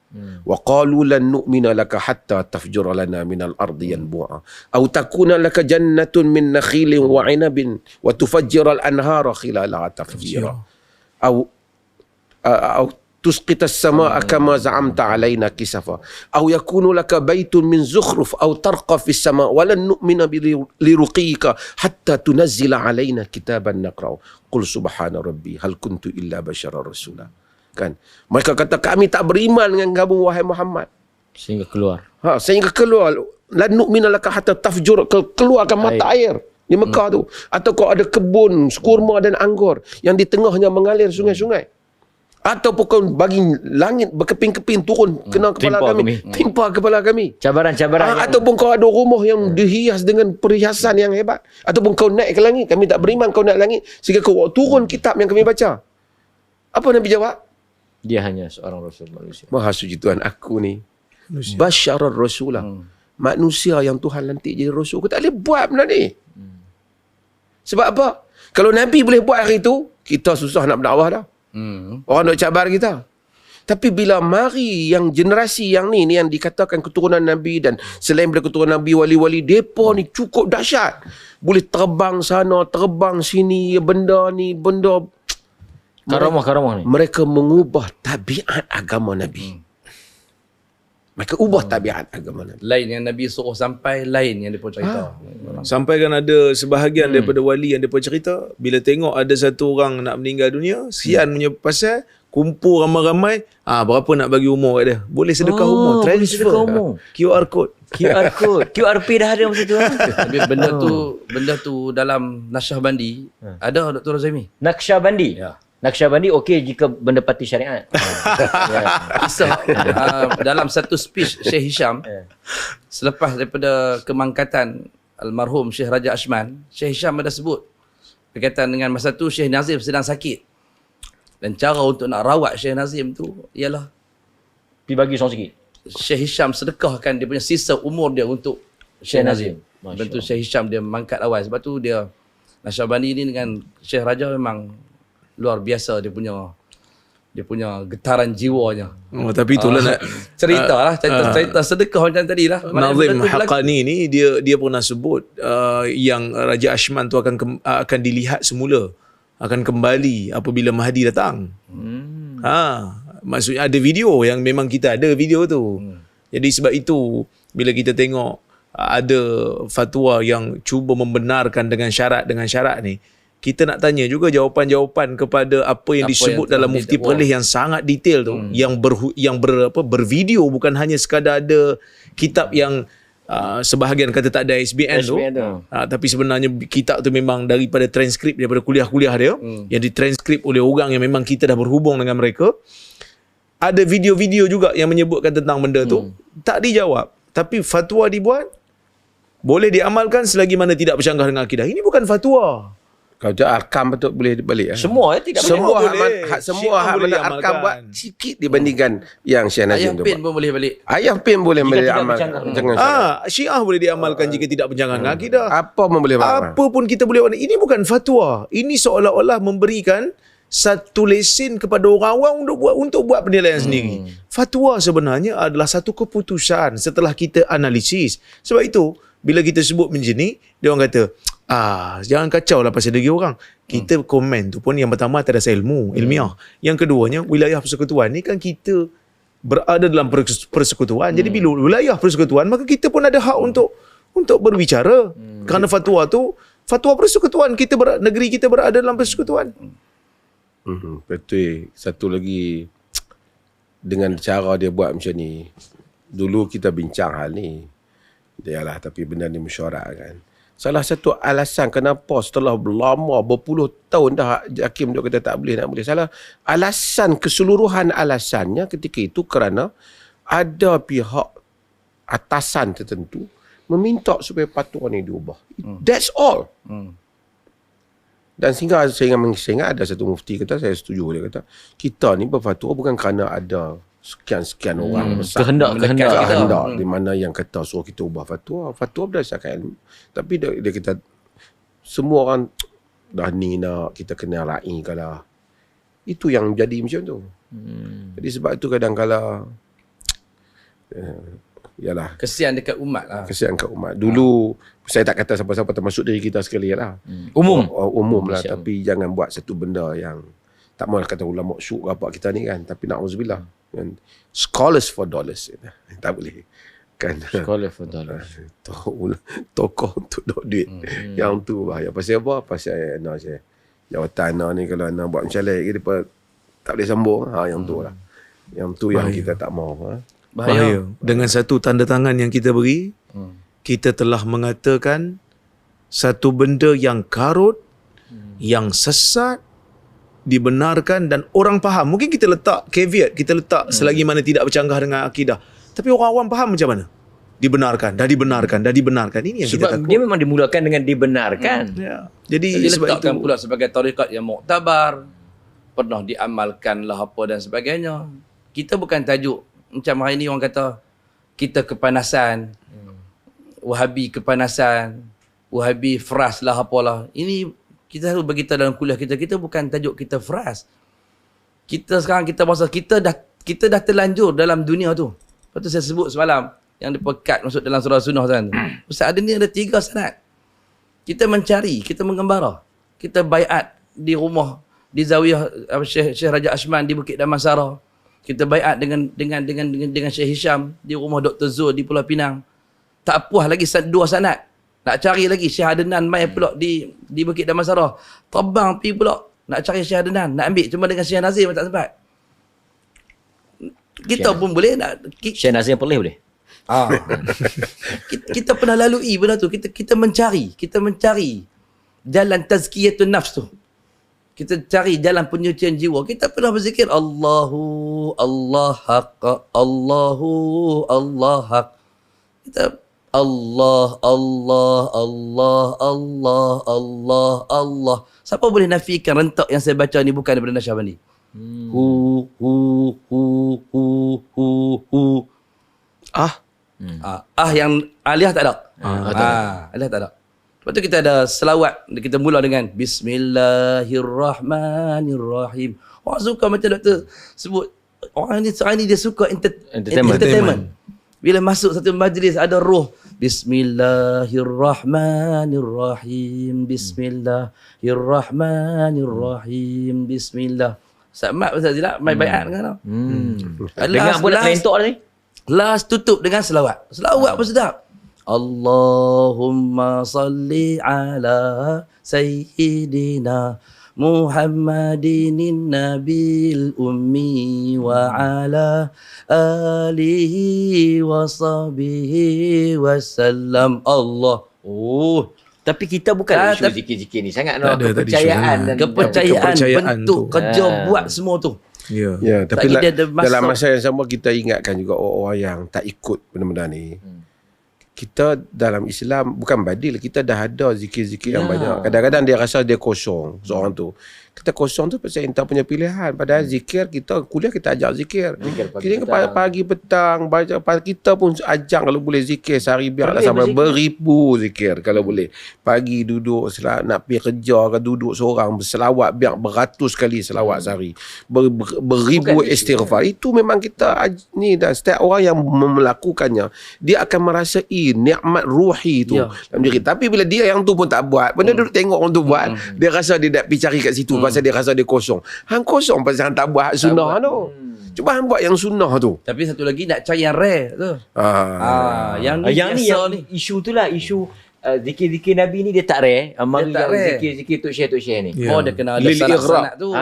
Wa qalu lan nu'mina laka hatta tafjura lana minal ardi yanbu'a aw takuna laka jannatun min nakhilin wa 'inabin wa tufajjira al-anhara khilalaha tafjira aw tusqita as-samaa'a kama za'amta 'alaina kisafa aw yakunu laka baytun min zukhruf aw tarqa fi as-samaa' wa lan nu'mina liruqika hatta tunazzila 'alaina kitaban naqra'u qul subhana rabbi hal kuntu illa basyarar rasula. Kan? Mereka kata kami tak beriman dengan kamu wahai Muhammad sehingga keluar. Sehingga keluar lan nu'mina laka hatta tafjur, keluarkan mata air di Mekah tu. Atau kau ada kebun kurma dan anggur yang di tengahnya mengalir sungai-sungai. Ataupun kau bagi langit berkeping-keping turun kena kepala kami, timpa kepala kami. Cabaran-cabaran. Ataupun kau ada rumah yang dihias dengan perhiasan yang hebat. Ataupun kau naik ke langit, kami tak beriman kau naik langit sehingga kau turun kitab yang kami baca. Apa Nabi jawab? Dia hanya seorang rasul manusia. Maha suci Tuhan aku ni basyarar rasulah. Manusia yang Tuhan lantik jadi rasul. Aku tak boleh buat benda ni. Sebab apa? Kalau Nabi boleh buat hari tu, kita susah nak berdakwah dah. Orang nak cabar kita. Tapi bila mari yang generasi yang ni yang dikatakan keturunan Nabi dan selain daripada keturunan Nabi, wali-wali, mereka ni cukup dahsyat. Boleh terbang sana, terbang sini, benda ni, benda Karamah ni. Mereka mengubah tabiat agama Nabi. Mereka ubah tabiat agama Nabi. Lain yang Nabi suruh sampai, lain yang dia pun cerita. Sampai kan ada sebahagian daripada wali yang dia pun cerita, bila tengok ada satu orang nak meninggal dunia, sian punya pasal, kumpul ramai-ramai, berapa nak bagi umur kat dia? Boleh sedekah umur, transfer. QR code. QRP dah ada masa tu. Tapi benda tu dalam Naqsyabandi ada Dr. Razimi. Naqsyabandi. Ya. Naqsyabandi okey jika mendapati syariat. Kisah dalam satu speech Syekh Hisham selepas daripada kemangkatan almarhum Syekh Raja Ashman, Syekh Hisham ada sebut berkaitan dengan masa tu Syekh Nazim sedang sakit. Dan cara untuk nak rawat Syekh Nazim tu ialah Pi bagi seorang sikit. Syekh Hisham sedekahkan dia punya sisa umur dia untuk Syekh Nazim. Bentuk Syekh Hisham dia mangkat awal. Sebab tu dia Naqsyabandi ni dengan Syekh Raja memang luar biasa dia punya getaran jiwanya. Tapi itulah nak cerita sedekah macam tadi lah. Nazim Haqqani ni dia pernah sebut yang Raja Ashman tu akan dilihat semula, akan kembali apabila Mahdi datang. Maksudnya ada video yang memang kita ada video tu. Jadi sebab itu bila kita tengok ada fatwa yang cuba membenarkan dengan syarat ni, kita nak tanya juga jawapan-jawapan kepada apa yang disebut dalam Mufti Perlis yang sangat detail tu, yang bervideo, bukan hanya sekadar ada kitab yang sebahagian kata tak ada SBN tu. Tapi sebenarnya kitab tu memang daripada transkrip daripada kuliah-kuliah dia yang ditranskrip oleh orang yang memang kita dah berhubung dengan mereka. Ada video-video juga yang menyebutkan tentang benda tu, tak dijawab. Tapi fatwa dibuat, boleh diamalkan selagi mana tidak bercanggah dengan akidah. Ini bukan fatwa. Kalau tu akam betul boleh balik. Semua tidak semua boleh. semua Syiah hak boleh mana akam diamalkan. buat sikit dibandingkan yang Syekh Ayah Nazim tu pin buat. pun boleh balik. Ayah pin boleh Jika tidak amal. bercanggah. Jangan salah. Syiah boleh diamalkan jika tidak bercanggah dengan akidah. Apa pun boleh buat. Apa pun kita boleh buat. Ini bukan fatwa. Ini seolah-olah memberikan satu lesen kepada orang awam untuk buat penilaian sendiri. Fatwa sebenarnya adalah satu keputusan setelah kita analisis. Sebab itu, bila kita sebut macam ni, dia orang kata, jangan kacau lah pasal diri orang. Kita komen tu pun yang pertama atas dasar ilmiah. Yang keduanya, wilayah persekutuan ni kan kita berada dalam persekutuan. Jadi bila wilayah persekutuan, maka kita pun ada hak untuk berbicara. Kerana fatwa persekutuan, negeri kita berada dalam persekutuan. Betul. Satu lagi, dengan cara dia buat macam ni, dulu kita bincang hal ni. Yalah, tapi benda ni mesyuarat kan. Salah satu alasan kenapa setelah lama berpuluh tahun dah hakim duk kata tak boleh, nak boleh. Salah alasan, keseluruhan alasannya ketika itu kerana ada pihak atasan tertentu meminta supaya fatwa ni diubah. That's all. Dan sehingga saya ingat ada satu mufti kata, saya setuju, dia kata, kita ni berfatwa bukan kerana ada sekian-sekian orang besar. Kehendak di mana yang kata suruh kita ubah fatwa. Fatwa berdasarkan ilmu. Tapi dia kata, semua orang dah ni nak kita kena raih kalau. Itu yang jadi macam tu. Jadi sebab itu kadang-kala yalah, Kesian dekat umat lah. kesian kat umat. Dulu saya tak kata siapa-siapa, termasuk diri kita sekali lah. Umum lah. Tapi jangan buat satu benda yang tak mahu kata ulama syuk apa kita ni kan. Tapi na'udzubillah kan, scholars for dollars tak boleh kan. Scholar for dollars. Tokoh untuk duit. Yang tu bahaya. Pasal apa? Pasal jawatan ni kalau nak buat macam lain, dia tak boleh sambung. Yang tu lah. Yang tu yang kita tak mahu. Bahaya. Dengan satu tanda tangan yang kita beri, kita telah mengatakan satu benda yang karut, yang sesat, dibenarkan dan orang faham. Mungkin kita letak caveat, kita letak selagi mana tidak bercanggah dengan akidah. Tapi orang awam faham macam mana? Dibenarkan. Ini yang Sebab kita takut. dia memang dimulakan dengan dibenarkan. Ya. Jadi Jadi sebab letakkan itu pula sebagai tarikat yang muktabar, pernah diamalkan lah apa dan sebagainya. Kita bukan tajuk macam hari ni orang kata kita kepanasan, Wahabi kepanasan, Wahabi fras lah apalah. Ini kita selalu beritahu dalam kuliah kita bukan tajuk kita fras. Kita sekarang kita dah terlanjur dalam dunia tu. Lepas tu saya sebut semalam yang dipekat masuk dalam surah sunnah kan. Ustaz, ada ni ada 3 sanad. Kita mencari, kita mengembara. Kita baiat di rumah di zawiyah Syekh Raja Ashman di Bukit Damansara. Kita baiat dengan Syekh Hisham di rumah Dr. Zul di Pulau Pinang. Tak puas lagi 2 sanad. Nak cari lagi Syekh Adnan mai pula di Bukit Damansara. Terbang pergi pula nak cari Syekh Adnan, nak ambil cuma dengan Syekh Nazim tak sempat. Kita pun boleh nak Syekh Nazim boleh. kita pernah lalui benda tu. Kita mencari jalan tazkiyatun nafs tu. Kita cari jalan penyucian jiwa. Kita pernah berzikir Allahu Allah haq, Allahu Allah haq. Kita Allah Allah Allah Allah Allah Allah. Siapa boleh nafikan rentak yang saya baca ni bukan daripada Nasyabandi? Hu. Yang aliyah tak ada. Aliyah tak ada. Lepas tu kita ada selawat. Kita mula dengan Bismillahirrahmanirrahim. Orang suka macam doktor sebut. Orang ni dia suka entertainment. Bila masuk satu majlis ada roh. Bismillahirrahmanirrahim. Bismillahirrahmanirrahim. Bismillah. Ustaz Mat, Ustaz Zilak, main baiat dengan Dengar pun nak telentok ni. Last tutup dengan selawat. Selawat pun sedap. Allahumma salli ala sayyidina Muhammadin nabil ummi wa ala alihi wa sahbihi wasallam. Allah. Tapi kita bukan isu zikir-zikir ni. Sangat nak ada kepercayaan. Kepercayaan bentuk tu. kerja buat semua tu. Ya, tapi dia ada dalam masa yang sama kita ingatkan juga orang-orang yang tak ikut benda-benda ni. kita dalam Islam bukan badil, kita dah ada zikir-zikir yang banyak. Kadang-kadang dia rasa dia kosong seorang tu. Kita kosong tu pasal entah punya pilihan. Padahal zikir kita kuliah kita ajak zikir. Kita pagi petang baca, kita pun ajak kalau boleh zikir sehari biarlah sampai beribu zikir kalau boleh. Pagi duduk nak pergi kerja ke duduk seorang berselawat biar beratus kali selawat sehari. Beribu istighfar. Itu memang kita ni, dan setiap orang yang melakukannya dia akan merasai nikmat ruhi tu dalam diri. Tapi bila dia yang tu pun tak buat, benda duduk tengok orang tu buat, dia rasa dia nak pergi cari kat situ pasal dia rasa dia kosong. Hang kosong pasal hang tak buat sunnah tu. Cuba hang buat yang sunnah tu. Tapi satu lagi nak cari yang rare tu. Yang ni yang isu tu lah, isu zikir-zikir Nabi ni dia tak rare. Mari yang zikir-zikir Tok Syekh ni. Oh, dia kena ada sanad tu.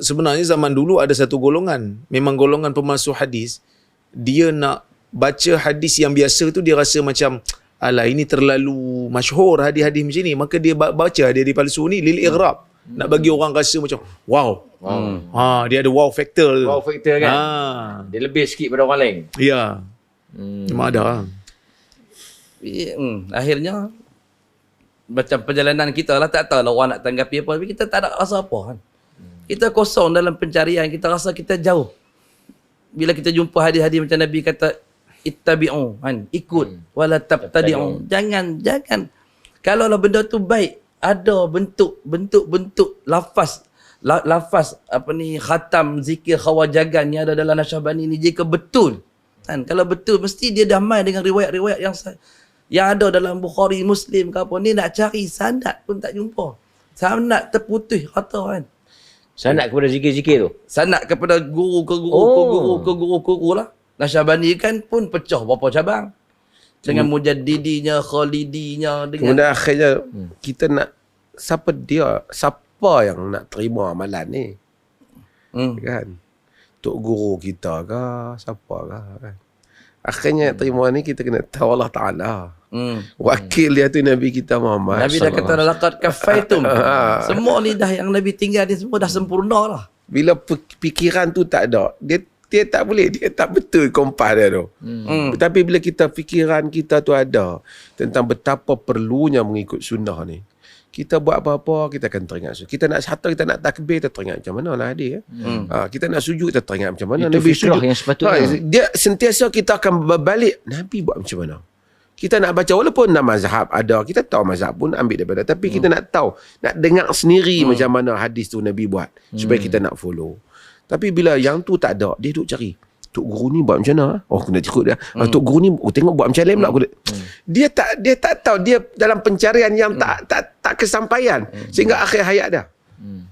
Sebenarnya zaman dulu ada satu golongan, memang golongan pemalsu hadis. Dia nak baca hadis yang biasa tu, dia rasa macam alah ini terlalu masyhur hadis-hadis macam ni, maka dia baca hadis palsu ni lil ighrab. Nak bagi orang rasa macam wow. Dia ada wow factor tu. Wow factor kan. Dia lebih sikit pada orang lain. Ya. Memang ada lah. Akhirnya macam perjalanan kita lah, tak tahu lah orang nak tanggapi apa, tapi kita tak ada rasa apa kan. Kita kosong dalam pencarian, kita rasa kita jauh. Bila kita jumpa hadis-hadis macam Nabi kata ittabi'u kan, ikut wala tabtadi'u. Jangan. Kalau lah benda tu baik, ada bentuk lafaz khatam zikir khawajagan yang ada dalam Nasyabani ni, jika betul kan, kalau betul mesti dia damai dengan riwayat-riwayat yang ada dalam Bukhari, Muslim ke apa ni. Nak cari sanad pun tak jumpa, sanad terputus kata kan. Sanad kepada zikir-zikir tu, sanad kepada guru ke guru lah. Nasyabani kan pun pecah berapa cabang, dengan mujaddidinya, khalidinya, dengan kemudian akhirnya kita nak siapa yang nak terima amalan ni, kan? Tok guru kita ke siapa ke kan? Akhirnya terima ni kita kena tahu Allah Ta'ala. Wakil dia tu Nabi kita Muhammad. Nabi dah kata laqad kafaitum. Semua ni dah yang Nabi tinggal ni semua dah sempurna lah. Bila fikiran tu tak ada, dia tak boleh, dia tak betul kompas dia tu. Tapi bila fikiran kita tu ada tentang betapa perlunya mengikut sunnah ni, kita buat apa-apa kita akan teringat. Kita nak satu, kita nak takbir, kita teringat macam mana lah hadis. Kita nak sujud, kita teringat macam mana itu Nabi fikrah sujud. Yang sepatutnya. Dia sentiasa kita akan berbalik Nabi buat macam mana. Kita nak baca walaupun nama mazhab ada, kita tahu mazhab pun ambil daripada, tapi kita nak tahu, nak dengar sendiri macam mana hadis tu Nabi buat supaya kita nak follow. Tapi bila yang tu tak ada, dia duk cari tok guru ni buat macam mana? Oh, kena ikut dia. Tok guru ni tengok buat macam lain pula. Dia tak tahu, dia dalam pencarian yang tak kesampaian sehingga akhir hayat dia.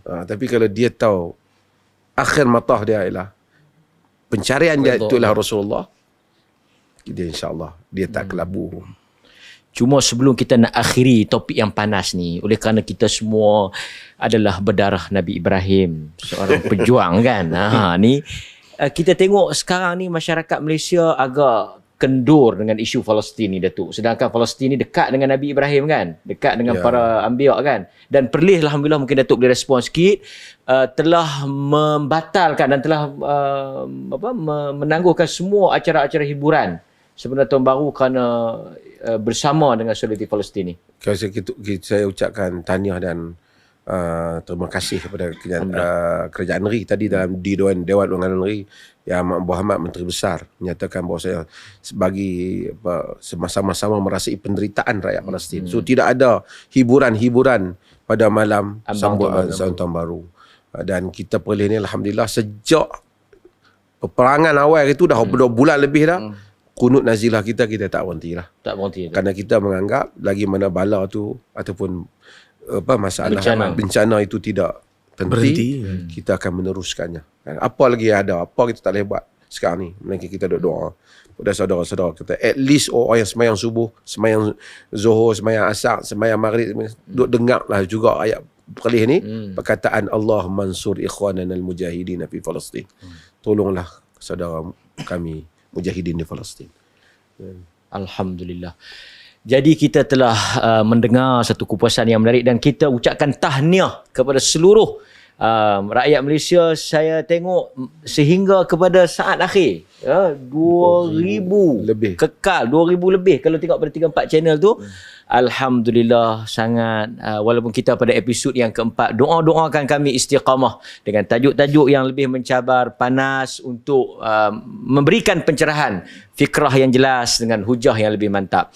Tapi kalau dia tahu akhir matah dia ialah pencarian dia itulah Rasulullah, dia insya-Allah dia tak kelabu. Cuma sebelum kita nak akhiri topik yang panas ni, oleh kerana kita semua adalah berdarah Nabi Ibrahim, seorang pejuang kan. Ni kita tengok sekarang ni masyarakat Malaysia agak kendur dengan isu Palestin ni, Datuk. Sedangkan Palestin ni dekat dengan Nabi Ibrahim kan, dekat dengan para anbiya kan. Dan Perlis, alhamdulillah, mungkin Datuk boleh respon sikit, telah membatalkan dan telah menangguhkan semua acara-acara hiburan sebenarnya tahun baru kerana bersama dengan solidariti Palestin ni. Saya ucapkan tahniah dan terima kasih kepada kerajaan negeri tadi dalam Dewan Undangan Negeri yang Muhammad Menteri Besar menyatakan bahawa saya sebagai sama-sama merasai penderitaan rakyat Palestin. So tidak ada hiburan-hiburan pada malam sambut tahun baru. Dan kita Perlis ni alhamdulillah sejak peperangan awal itu dah 2 bulan lebih dah. Kunut nazilah kita tak berhenti lah. Tak berhenti. Kerana kita menganggap lagi mana bala tu ataupun masalah bencana itu tidak berhenti, kita akan meneruskannya. Apa lagi ada, apa kita tak boleh buat sekarang ni, melainkan kita doa pada saudara-saudara kita, at least orang yang semayang subuh, semayang zuhur, semayang asar, semayang maghrib, dengarlah juga ayat Perlis ni, perkataan Allah mansur ikhwanana al-mujahidin fi Palestin. Tolonglah saudara kami mujahidin di Palestin. Alhamdulillah. Jadi kita telah mendengar satu kupasan yang menarik dan kita ucapkan tahniah kepada seluruh rakyat Malaysia. Saya tengok sehingga kepada saat akhir Ya, 2,000 lebih. kekal 2,000 lebih kalau tengok pada 3-4 channel tu. Alhamdulillah sangat walaupun kita pada episod yang keempat, doakan kami istiqamah dengan tajuk-tajuk yang lebih mencabar, panas untuk memberikan pencerahan, fikrah yang jelas dengan hujah yang lebih mantap.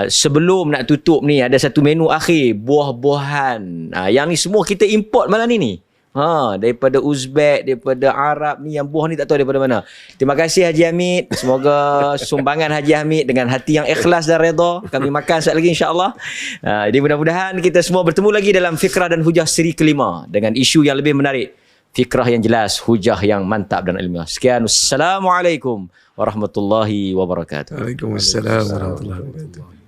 Sebelum nak tutup ni ada satu menu akhir, buah-buahan. Yang ni semua kita import malam ni. Daripada Uzbek, daripada Arab ni, yang buah ni tak tahu daripada mana. Terima kasih Haji Hamid. Semoga sumbangan Haji Hamid dengan hati yang ikhlas dan redha kami makan sekali lagi insya-Allah. Jadi mudah-mudahan kita semua bertemu lagi dalam Fikrah dan Hujah siri kelima dengan isu yang lebih menarik, fikrah yang jelas, hujah yang mantap dan ilmiah. Sekian, Assalamualaikum warahmatullahi wabarakatuh. Waalaikumsalam warahmatullahi wabarakatuh.